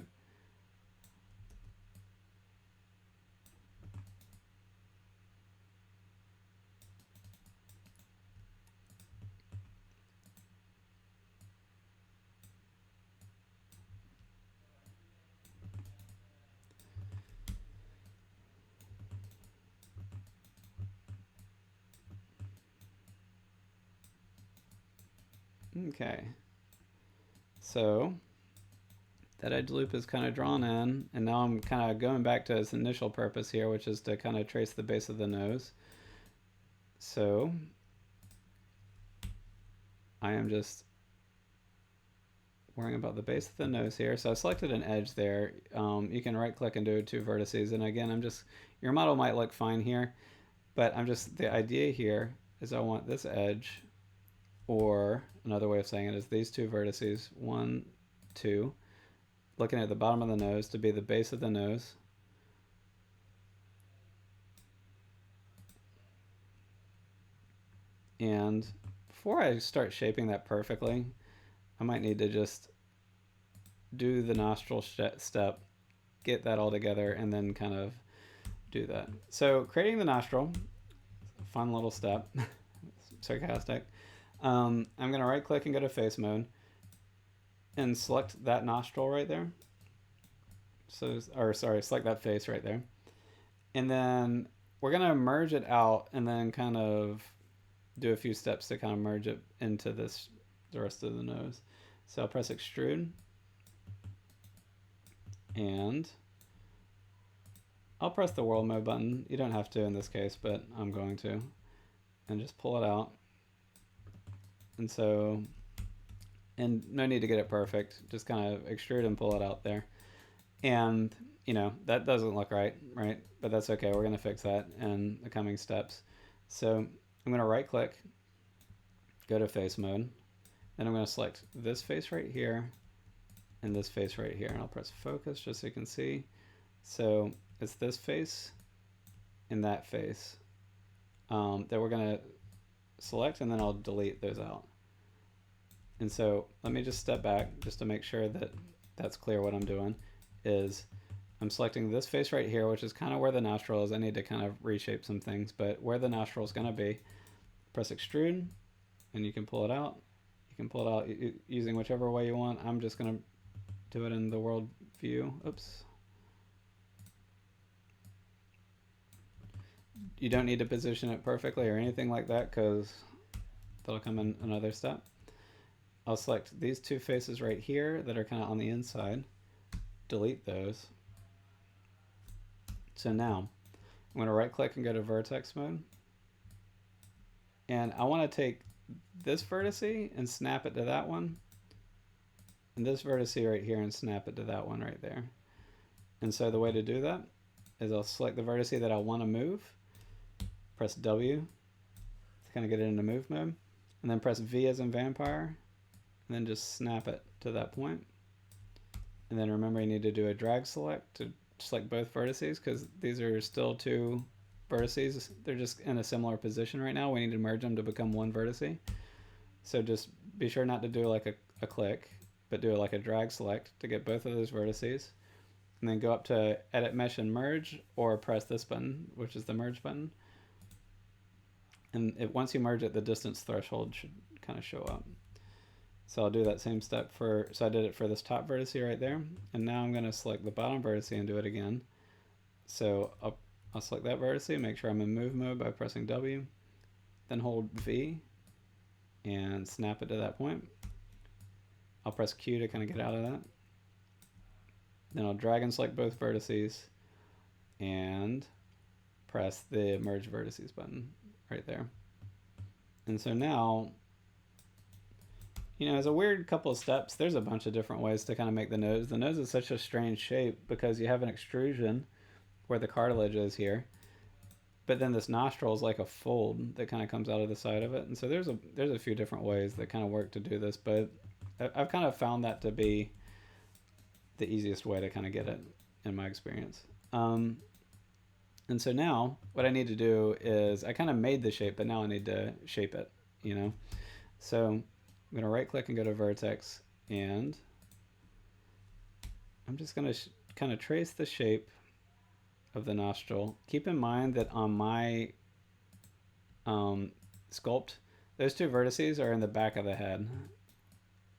Okay, so that edge loop is kind of drawn in, and now I'm kind of going back to its initial purpose here, which is to kind of trace the base of the nose. So I am just worrying about the base of the nose here. So I selected an edge there. You can right click and do 2 vertices, and again, your model might look fine here, but the idea here is I want this edge, or another way of saying it is these 2 vertices, 1, 2, looking at the bottom of the nose to be the base of the nose. And before I start shaping that perfectly, I might need to just do the nostril step, get that all together, and then kind of do that. So creating the nostril, fun little step, sarcastic. I'm going to right click and go to face mode and select that nostril right there. Select that face right there. And then we're going to merge it out and then kind of do a few steps to kind of merge it into the rest of the nose. So I'll press extrude, and I'll press the world mode button. You don't have to in this case, but I'm going to. And just pull it out. And so, and no need to get it perfect. Just kind of extrude and pull it out there. And, you know, that doesn't look right? But that's okay. We're going to fix that in the coming steps. So I'm going to right click, go to face mode. Then I'm going to select this face right here and this face right here. And I'll press focus just so you can see. So it's this face and that face that we're going to select, and then I'll delete those out. And so let me just step back just to make sure that that's clear. What I'm doing is I'm selecting this face right here, which is kind of where the nostril is. I need to kind of reshape some things, but where the nostril is going to be, press extrude, and you can pull it out. You can pull it out using whichever way you want. I'm just going to do it in the world view. Oops. You don't need to position it perfectly or anything like that, because that'll come in another step. I'll select these 2 faces right here that are kind of on the inside, delete those. So now I'm going to right click and go to vertex mode, and I want to take this vertice and snap it to that one, and this vertice right here and snap it to that one right there. And so the way to do that is I'll select the vertice that I want to move, press W to kind of get it into move mode, and then press V as in vampire, and then just snap it to that point. And then remember, you need to do a drag select to select both vertices, because these are still 2 vertices. They're just in a similar position right now. We need to merge them to become 1 vertice. So just be sure not to do like a click, but do it like a drag select to get both of those vertices. And then go up to edit mesh and merge, or press this button, which is the merge button. And once you merge it, the distance threshold should kind of show up. So I'll do that same step so I did it for this top vertice right there. And now I'm going to select the bottom vertice and do it again. So I'll select that vertice, make sure I'm in move mode by pressing W, then hold V and snap it to that point. I'll press Q to kind of get out of that. Then I'll drag and select both vertices and press the merge vertices button right there. And so now, it's a weird couple of steps. There's a bunch of different ways to kind of make the nose. The nose is such a strange shape because you have an extrusion where the cartilage is here, but then this nostril is like a fold that kind of comes out of the side of it. And so there's a few different ways that kind of work to do this, but I've kind of found that to be the easiest way to kind of get it in my experience. And so now what I need to do is I kind of made the shape, but now I need to shape it, So I'm going to right click and go to vertex, and I'm just going to kind of trace the shape of the nostril. Keep in mind that on my sculpt, those two vertices are in the back of the head,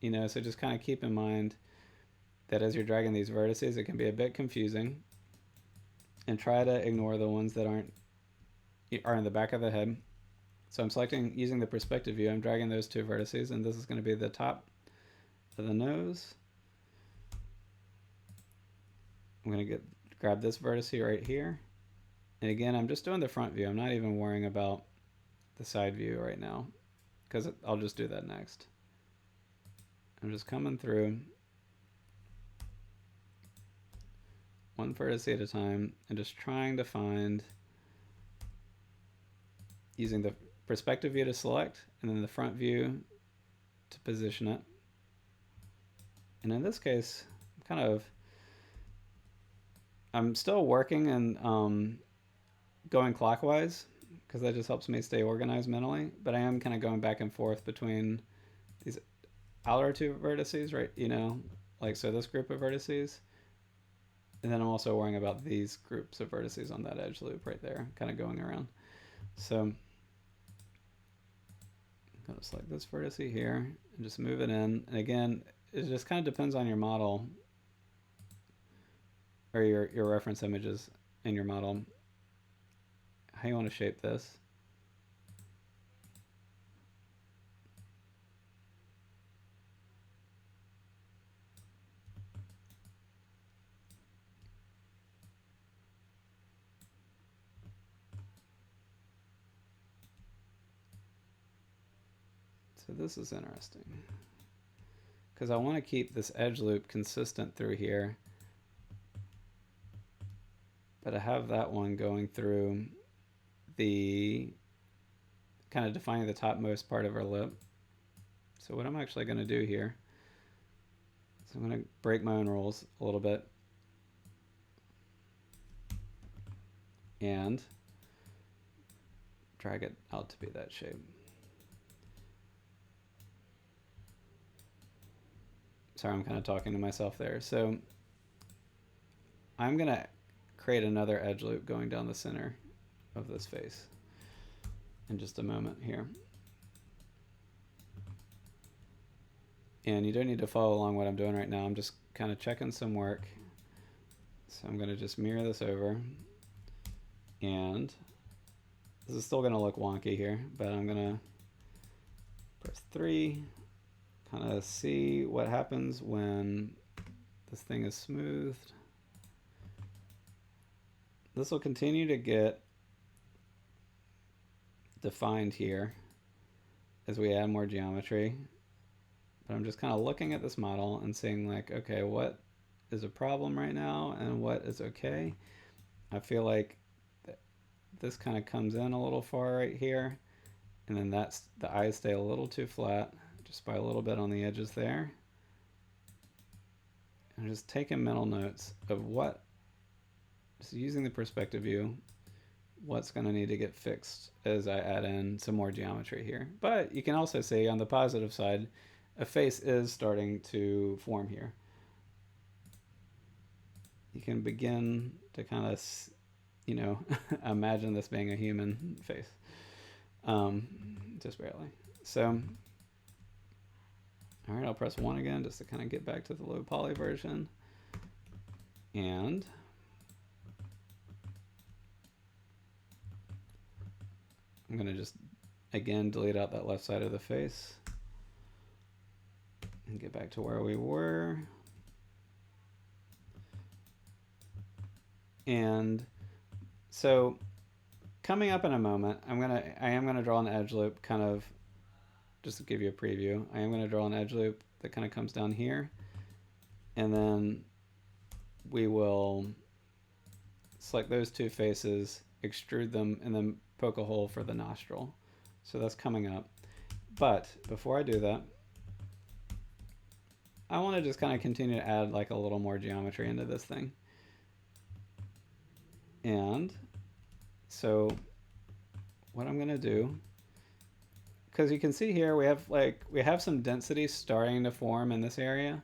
so just kind of keep in mind that as you're dragging these vertices, it can be a bit confusing, and try to ignore the ones that are in the back of the head. So I'm selecting, using the perspective view, I'm dragging those two vertices, and this is going to be the top of the nose. I'm going to grab this vertex right here. And again, I'm just doing the front view. I'm not even worrying about the side view right now, because I'll just do that next. I'm just coming through one vertex at a time and just trying to find, using the perspective view to select, and then the front view to position it. And in this case, I'm still working and going clockwise, because that just helps me stay organized mentally, but I am kind of going back and forth between these outer two vertices, right? Like, so this group of vertices, and then I'm also worrying about these groups of vertices on that edge loop right there, kind of going around. So I'm going to select this vertex here and just move it in. And again, it just kind of depends on your model, or your reference images in your model, how you want to shape this. So this is interesting, because I want to keep this edge loop consistent through here, but I have that one going through the, kind of defining the topmost part of our lip. So what I'm actually going to do here is I'm going to break my own rules a little bit and drag it out to be that shape. Sorry, I'm kind of talking to myself there. So I'm going to create another edge loop going down the center of this face in just a moment here. And you don't need to follow along what I'm doing right now. I'm just kind of checking some work. So I'm going to just mirror this over. And this is still going to look wonky here, but I'm going to press 3, kind of see what happens when this thing is smoothed. This will continue to get defined here as we add more geometry, but I'm just kind of looking at this model and seeing, like, okay, what is a problem right now and what is okay. I feel like this kind of comes in a little far right here, and then the eyes stay a little too flat, just by a little bit on the edges there. And just taking mental notes of just using the perspective view, what's going to need to get fixed as I add in some more geometry here. But you can also see on the positive side, a face is starting to form here. You can begin to kind of, imagine this being a human face, just barely. So, all right, I'll press 1 again just to kind of get back to the low poly version. And I'm going to just, again, delete out that left side of the face and get back to where we were. And so coming up in a moment, I am gonna draw an edge loop, kind of just to give you a preview. I am gonna draw an edge loop that kind of comes down here, and then we will select those two faces, extrude them, and then poke a hole for the nostril. So that's coming up. But before I do that, I want to just kind of continue to add like a little more geometry into this thing. And so what I'm going to do, because you can see here we have some density starting to form in this area,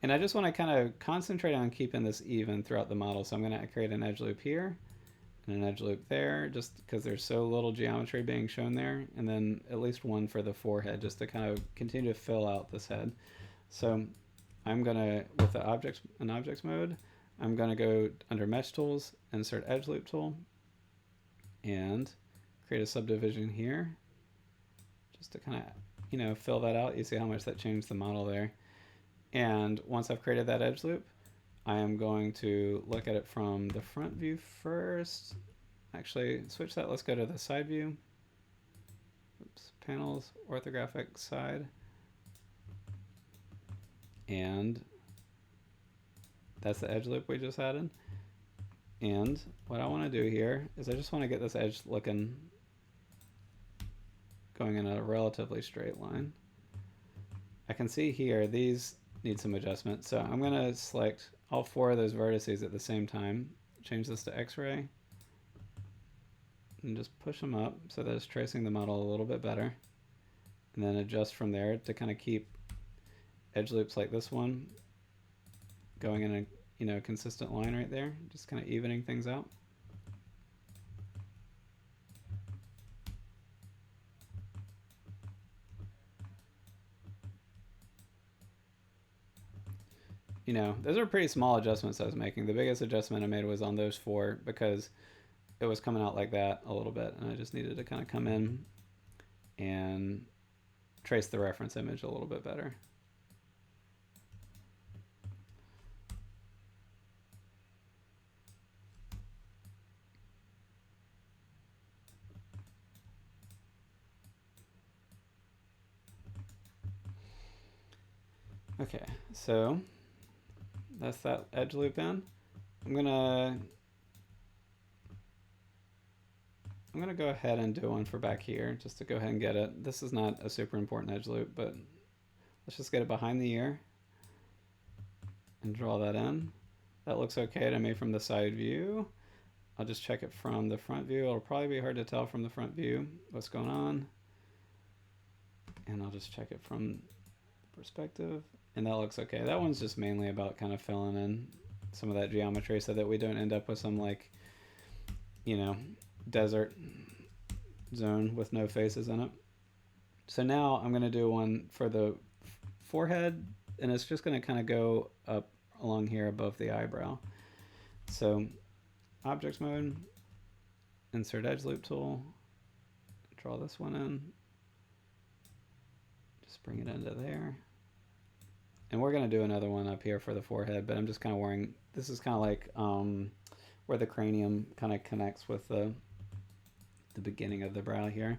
and I just want to kind of concentrate on keeping this even throughout the model. So I'm going to create an edge loop here and an edge loop there, just because there's so little geometry being shown there, and then at least one for the forehead, just to kind of continue to fill out this head. So I'm going to, with the objects mode, I'm going to go under Mesh Tools, insert Edge Loop Tool, and create a subdivision here, just to kind of, you know, fill that out. You see how much that changed the model there. And once I've created that edge loop, I am going to look at it from the front view first. Actually, switch that. Let's go to the side view. Oops, panels, orthographic side. And that's the edge loop we just added. And what I want to do here is I just want to get this edge looking, going in a relatively straight line. I can see here these need some adjustment, so I'm going to select all four of those vertices at the same time, change this to X-ray, and just push them up so that it's tracing the model a little bit better, and then adjust from there to kind of keep edge loops like this one going in a, you know, consistent line right there, just kind of evening things out. You know, those are pretty small adjustments I was making. The biggest adjustment I made was on those four because it was coming out like that a little bit, and I just needed to kind of come in and trace the reference image a little bit better. Okay, so that's that edge loop in. I'm gonna go ahead and do one for back here just to go ahead and get it. This is not a super important edge loop, but let's just get it behind the ear and draw that in. That looks okay to me from the side view. I'll just check it from the front view. It'll probably be hard to tell from the front view what's going on. And I'll just check it from the perspective. And that looks okay. That one's just mainly about kind of filling in some of that geometry so that we don't end up with some, like, you know, desert zone with no faces in it. So now I'm going to do one for the forehead, and it's just going to kind of go up along here above the eyebrow. So objects mode, insert edge loop tool, draw this one in, just bring it into there. And we're going to do another one up here for the forehead, but I'm just kind of worrying, this is kind of like where the cranium kind of connects with the beginning of the brow here.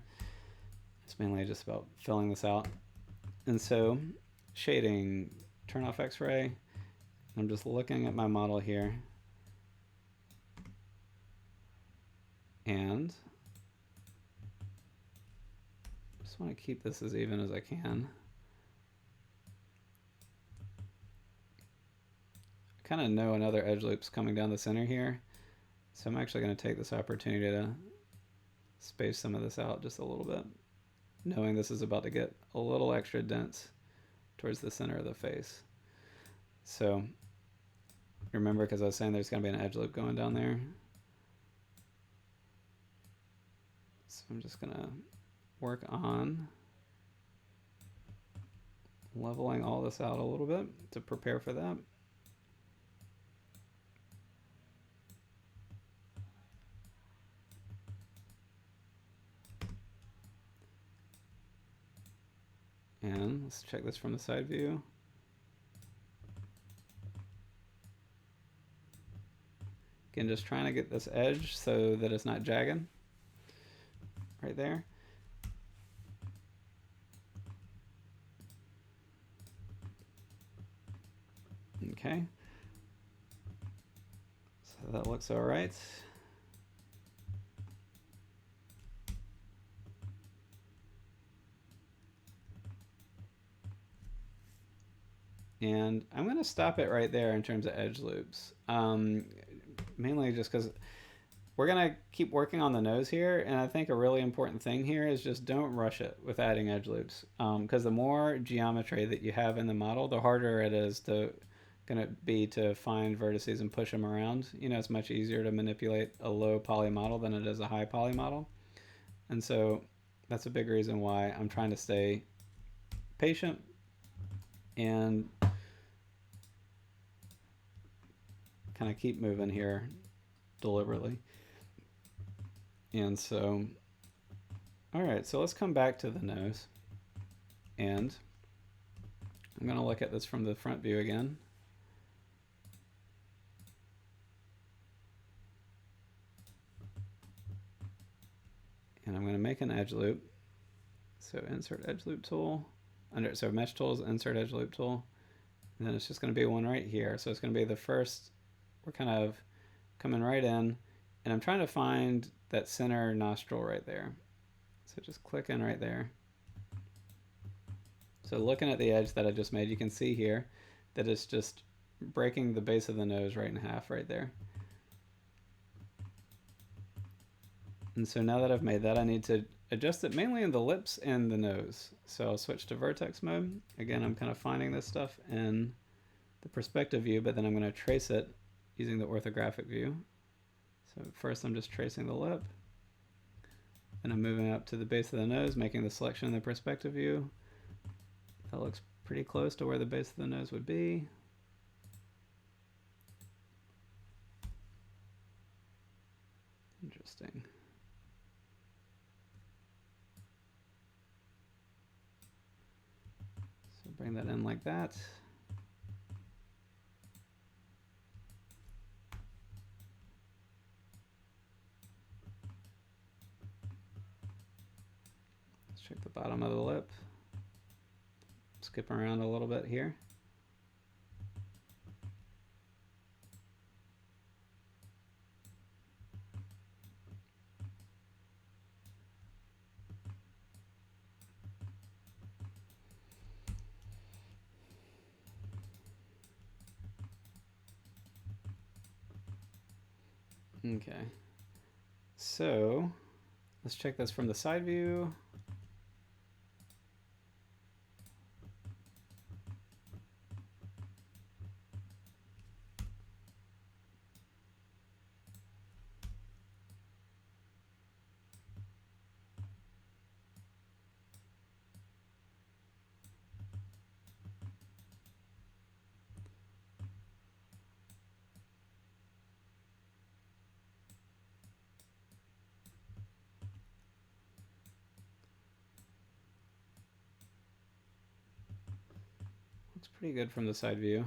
It's mainly just about filling this out. And so shading, turn off X-ray. I'm just looking at my model here. And just want to keep this as even as I can. Kind of know another edge loop's coming down the center here, so I'm actually going to take this opportunity to space some of this out just a little bit, knowing this is about to get a little extra dense towards the center of the face. So remember, because I was saying there's going to be an edge loop going down there, so I'm just going to work on leveling all this out a little bit to prepare for that. And let's check this from the side view. Again, just trying to get this edge so that it's not jagged right there. Okay. So that looks all right. And I'm going to stop it right there in terms of edge loops. Mainly just because we're going to keep working on the nose here. And I think a really important thing here is just don't rush it with adding edge loops. Because the more geometry that you have in the model, the harder it is to be to find vertices and push them around. You know, it's much easier to manipulate a low poly model than it is a high poly model. And so that's a big reason why I'm trying to stay patient and kind of keep moving here deliberately. And so, all right, so let's come back to the nose. And I'm going to look at this from the front view again. And I'm going to make an edge loop. So insert edge loop tool. So mesh tools, insert edge loop tool. And then it's just going to be one right here. So it's going to be the first, we're kind of coming right in. And I'm trying to find that center nostril right there. So just click in right there. So looking at the edge that I just made, you can see here that it's just breaking the base of the nose right in half right there. And so now that I've made that, I need to adjust it mainly in the lips and the nose. So I'll switch to vertex mode. Again, I'm kind of finding this stuff in the perspective view, but then I'm going to trace it using the orthographic view. So first I'm just tracing the lip. And I'm moving up to the base of the nose, making the selection in the perspective view. That looks pretty close to where the base of the nose would be. Interesting. So bring that in like that. Let's check the bottom of the lip. Skip around a little bit here. Okay, so let's check this from the side view. Looks pretty good from the side view.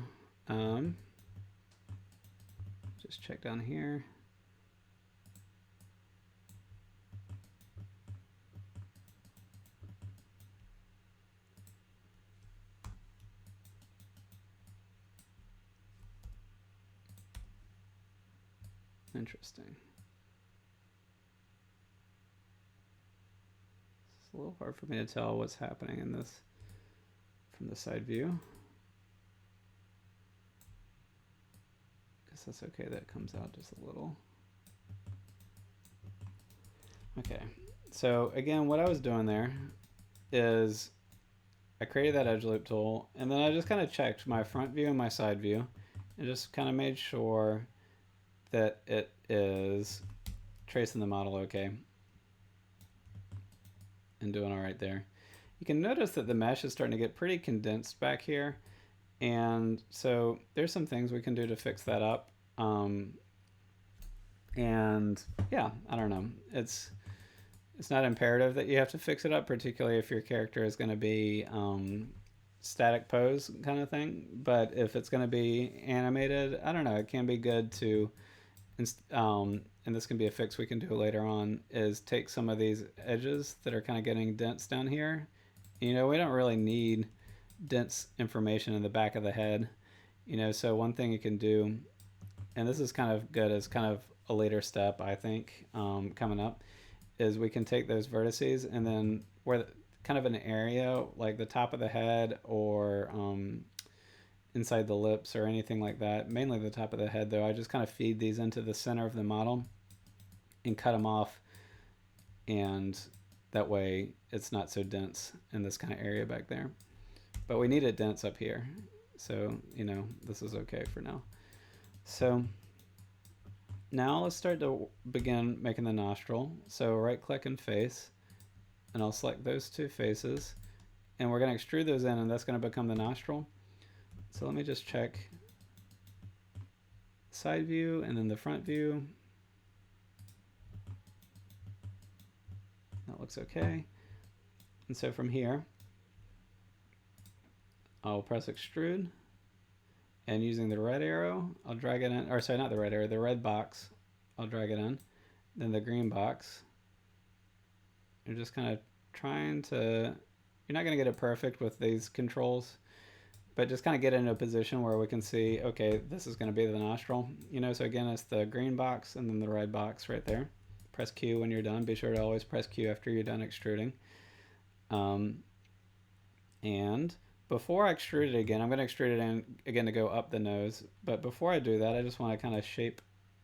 Just check down here. Interesting. It's a little hard for me to tell what's happening in this from the side view. Guess that's okay, that comes out just a little. Okay, so again, what I was doing there is I created that edge loop tool, and then I just kind of checked my front view and my side view, and just kind of made sure that it is tracing the model okay and doing all right there. You can notice that the mesh is starting to get pretty condensed back here, and so there's some things we can do to fix that up. And yeah, I don't know, it's not imperative that you have to fix it up, particularly if your character is going to be static pose kind of thing, but if it's going to be animated, I don't know, it can be good to and this can be a fix we can do later on, is take some of these edges that are kind of getting dense down here. You know, we don't really need dense information in the back of the head. You know, so one thing you can do, and this is kind of good as kind of a later step, I think, coming up, is we can take those vertices and then where kind of an area like the top of the head or inside the lips or anything like that, mainly the top of the head though, I just kind of feed these into the center of the model and cut them off, and that way it's not so dense in this kind of area back there. But we need it dense up here, so you know this is okay for now. So now let's start to begin making the nostril. So right click and face, and I'll select those two faces, and we're going to extrude those in, and that's going to become the nostril. So let me just check side view and then the front view. That looks okay. And so from here, I'll press extrude, and using the red arrow, I'll drag it in, or sorry, not the red arrow, the red box, I'll drag it in. Then the green box, you're just kind of trying to, you're not going to get it perfect with these controls, but just kind of get into a position where we can see, okay, this is going to be the nostril. You know, so again, it's the green box and then the red box right there. Press Q when you're done. Be sure to always press Q after you're done extruding. And before I extrude it again, I'm going to extrude it in again to go up the nose. But before I do that, I just want to kind of shape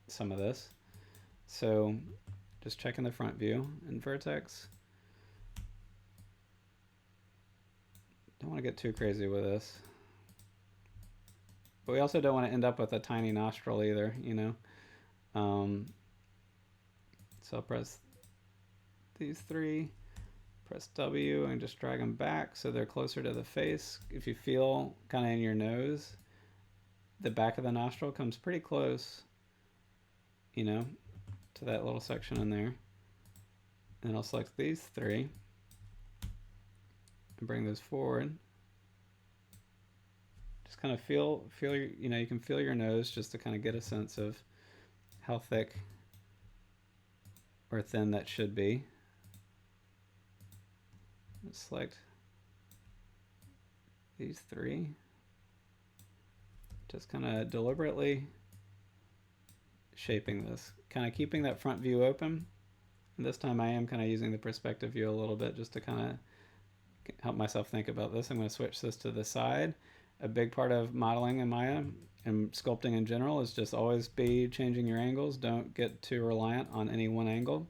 some of this. So just checking the front view and vertex. Don't want to get too crazy with this. But we also don't want to end up with a tiny nostril either, you know. So I'll press these three, press W, and just drag them back so they're closer to the face. If you feel kind of in your nose, the back of the nostril comes pretty close, you know, to that little section in there. And I'll select these three and bring those forward. Just kind of feel you know, you can feel your nose just to kind of get a sense of how thick or thin that should be. Let's select these three. Just kind of deliberately shaping this, kind of keeping that front view open. And this time I am kind of using the perspective view a little bit just to kind of help myself think about this. I'm going to switch this to the side. A big part of modeling in Maya and sculpting in general is just always be changing your angles. Don't get too reliant on any one angle.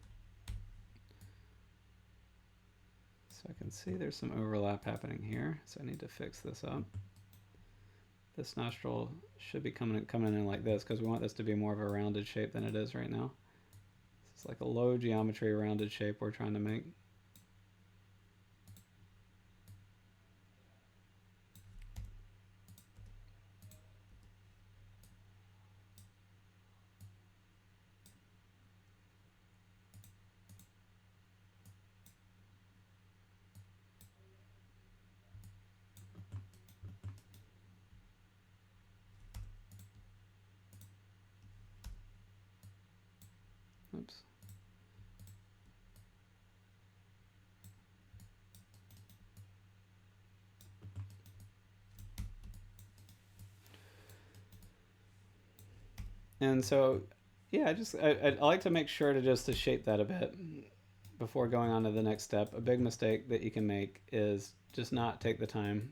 So I can see there's some overlap happening here, so I need to fix this up. This nostril should be coming in like this because we want this to be more of a rounded shape than it is right now. It's like a low geometry rounded shape we're trying to make. Oops. And so, yeah, I like to make sure to shape that a bit before going on to the next step. A big mistake that you can make is just not take the time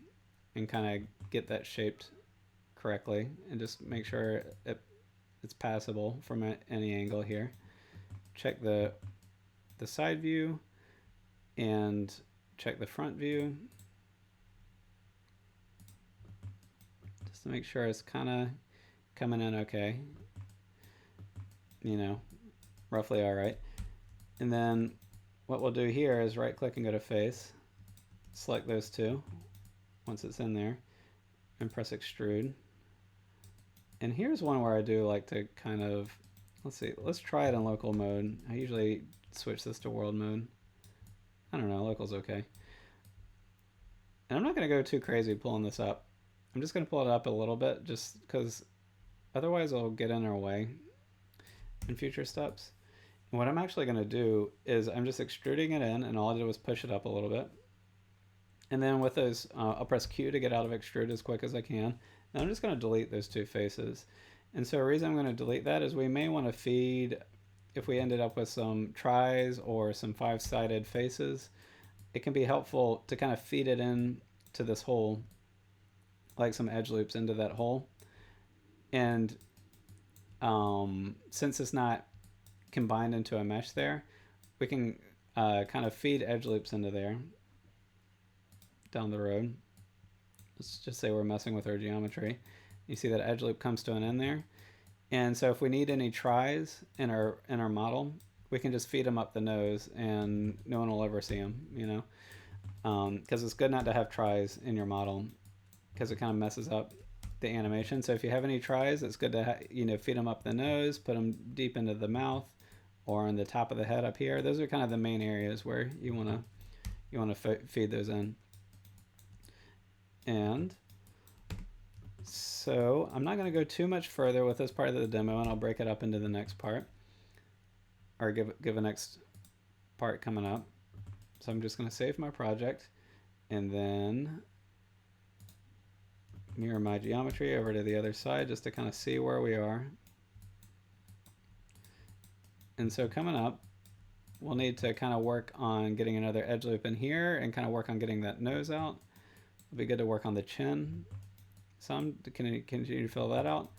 and kind of get that shaped correctly and just make sure it's passable from any angle here. Check the side view and check the front view just to make sure it's kind of coming in okay, you know, roughly all right. And then what we'll do here is right click and go to face, select those two once it's in there, and press extrude. And here's one where I do like to kind of, let's try it in local mode. I usually switch this to world mode. I don't know, local's okay. And I'm not going to go too crazy pulling this up. I'm just going to pull it up a little bit just because otherwise it'll get in our way. in future steps. And what I'm actually going to do is I'm just extruding it in, and all I did was push it up a little bit. And then with those, I'll press Q to get out of extrude as quick as I can. And I'm just going to delete those two faces. And so the reason I'm going to delete that is we may want to feed, if we ended up with some tries or some 5-sided faces, it can be helpful to kind of feed it in to this hole, like some edge loops into that hole. And since it's not combined into a mesh there, we can kind of feed edge loops into there down the road. Let's just say we're messing with our geometry. You see that edge loop comes to an end there. And so if we need any tries in our model, we can just feed them up the nose and no one will ever see them, you know? Because it's good not to have tries in your model because it kind of messes up the animation. So if you have any tries, it's good to feed them up the nose, put them deep into the mouth or on the top of the head up here. Those are kind of the main areas where you want to feed those in. And so I'm not going to go too much further with this part of the demo, and I'll break it up into the next part, or give a next part coming up. So I'm just going to save my project and then mirror my geometry over to the other side just to kind of see where we are. And so coming up, we'll need to kind of work on getting another edge loop in here and kind of work on getting that nose out. It'll be good to work on the chin some to continue to fill that out.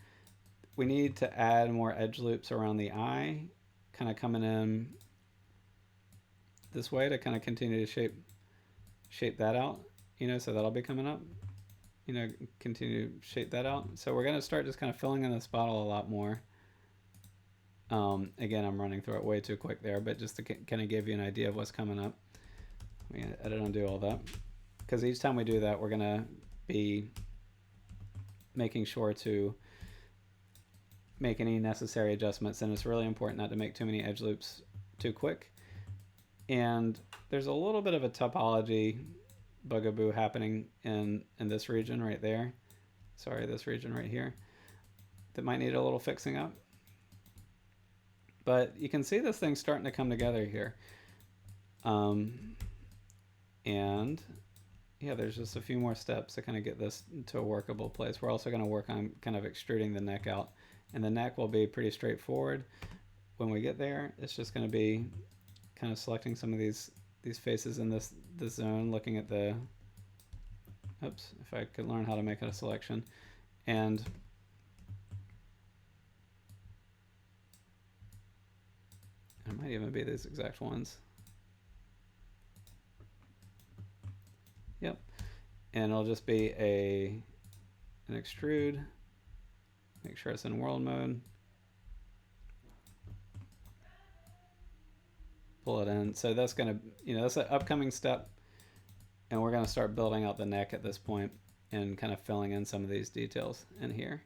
We need to add more edge loops around the eye, kind of coming in this way to kind of continue to shape that out, so that'll be coming up, continue to shape that out. So we're going to start just kind of filling in this bottle a lot more. Again, I'm running through it way too quick there, but just to kind of give you an idea of what's coming up. We edit undo all that, because each time we do that, we're going to be making sure to make any necessary adjustments, and it's really important not to make too many edge loops too quick. And there's a little bit of a topology bugaboo happening in this region right there. Sorry, this region right here that might need a little fixing up. But you can see this thing starting to come together here. And yeah, there's just a few more steps to kind of get this to a workable place. We're also going to work on kind of extruding the neck out. And the neck will be pretty straightforward when we get there. It's just going to be kind of selecting some of these faces in this zone, looking at the, oops, if I could learn how to make it a selection. And it might even be these exact ones. Yep. And it'll just be an extrude. Make sure it's in world mode. Pull it in. So that's going to, that's an upcoming step. And we're going to start building out the neck at this point and kind of filling in some of these details in here.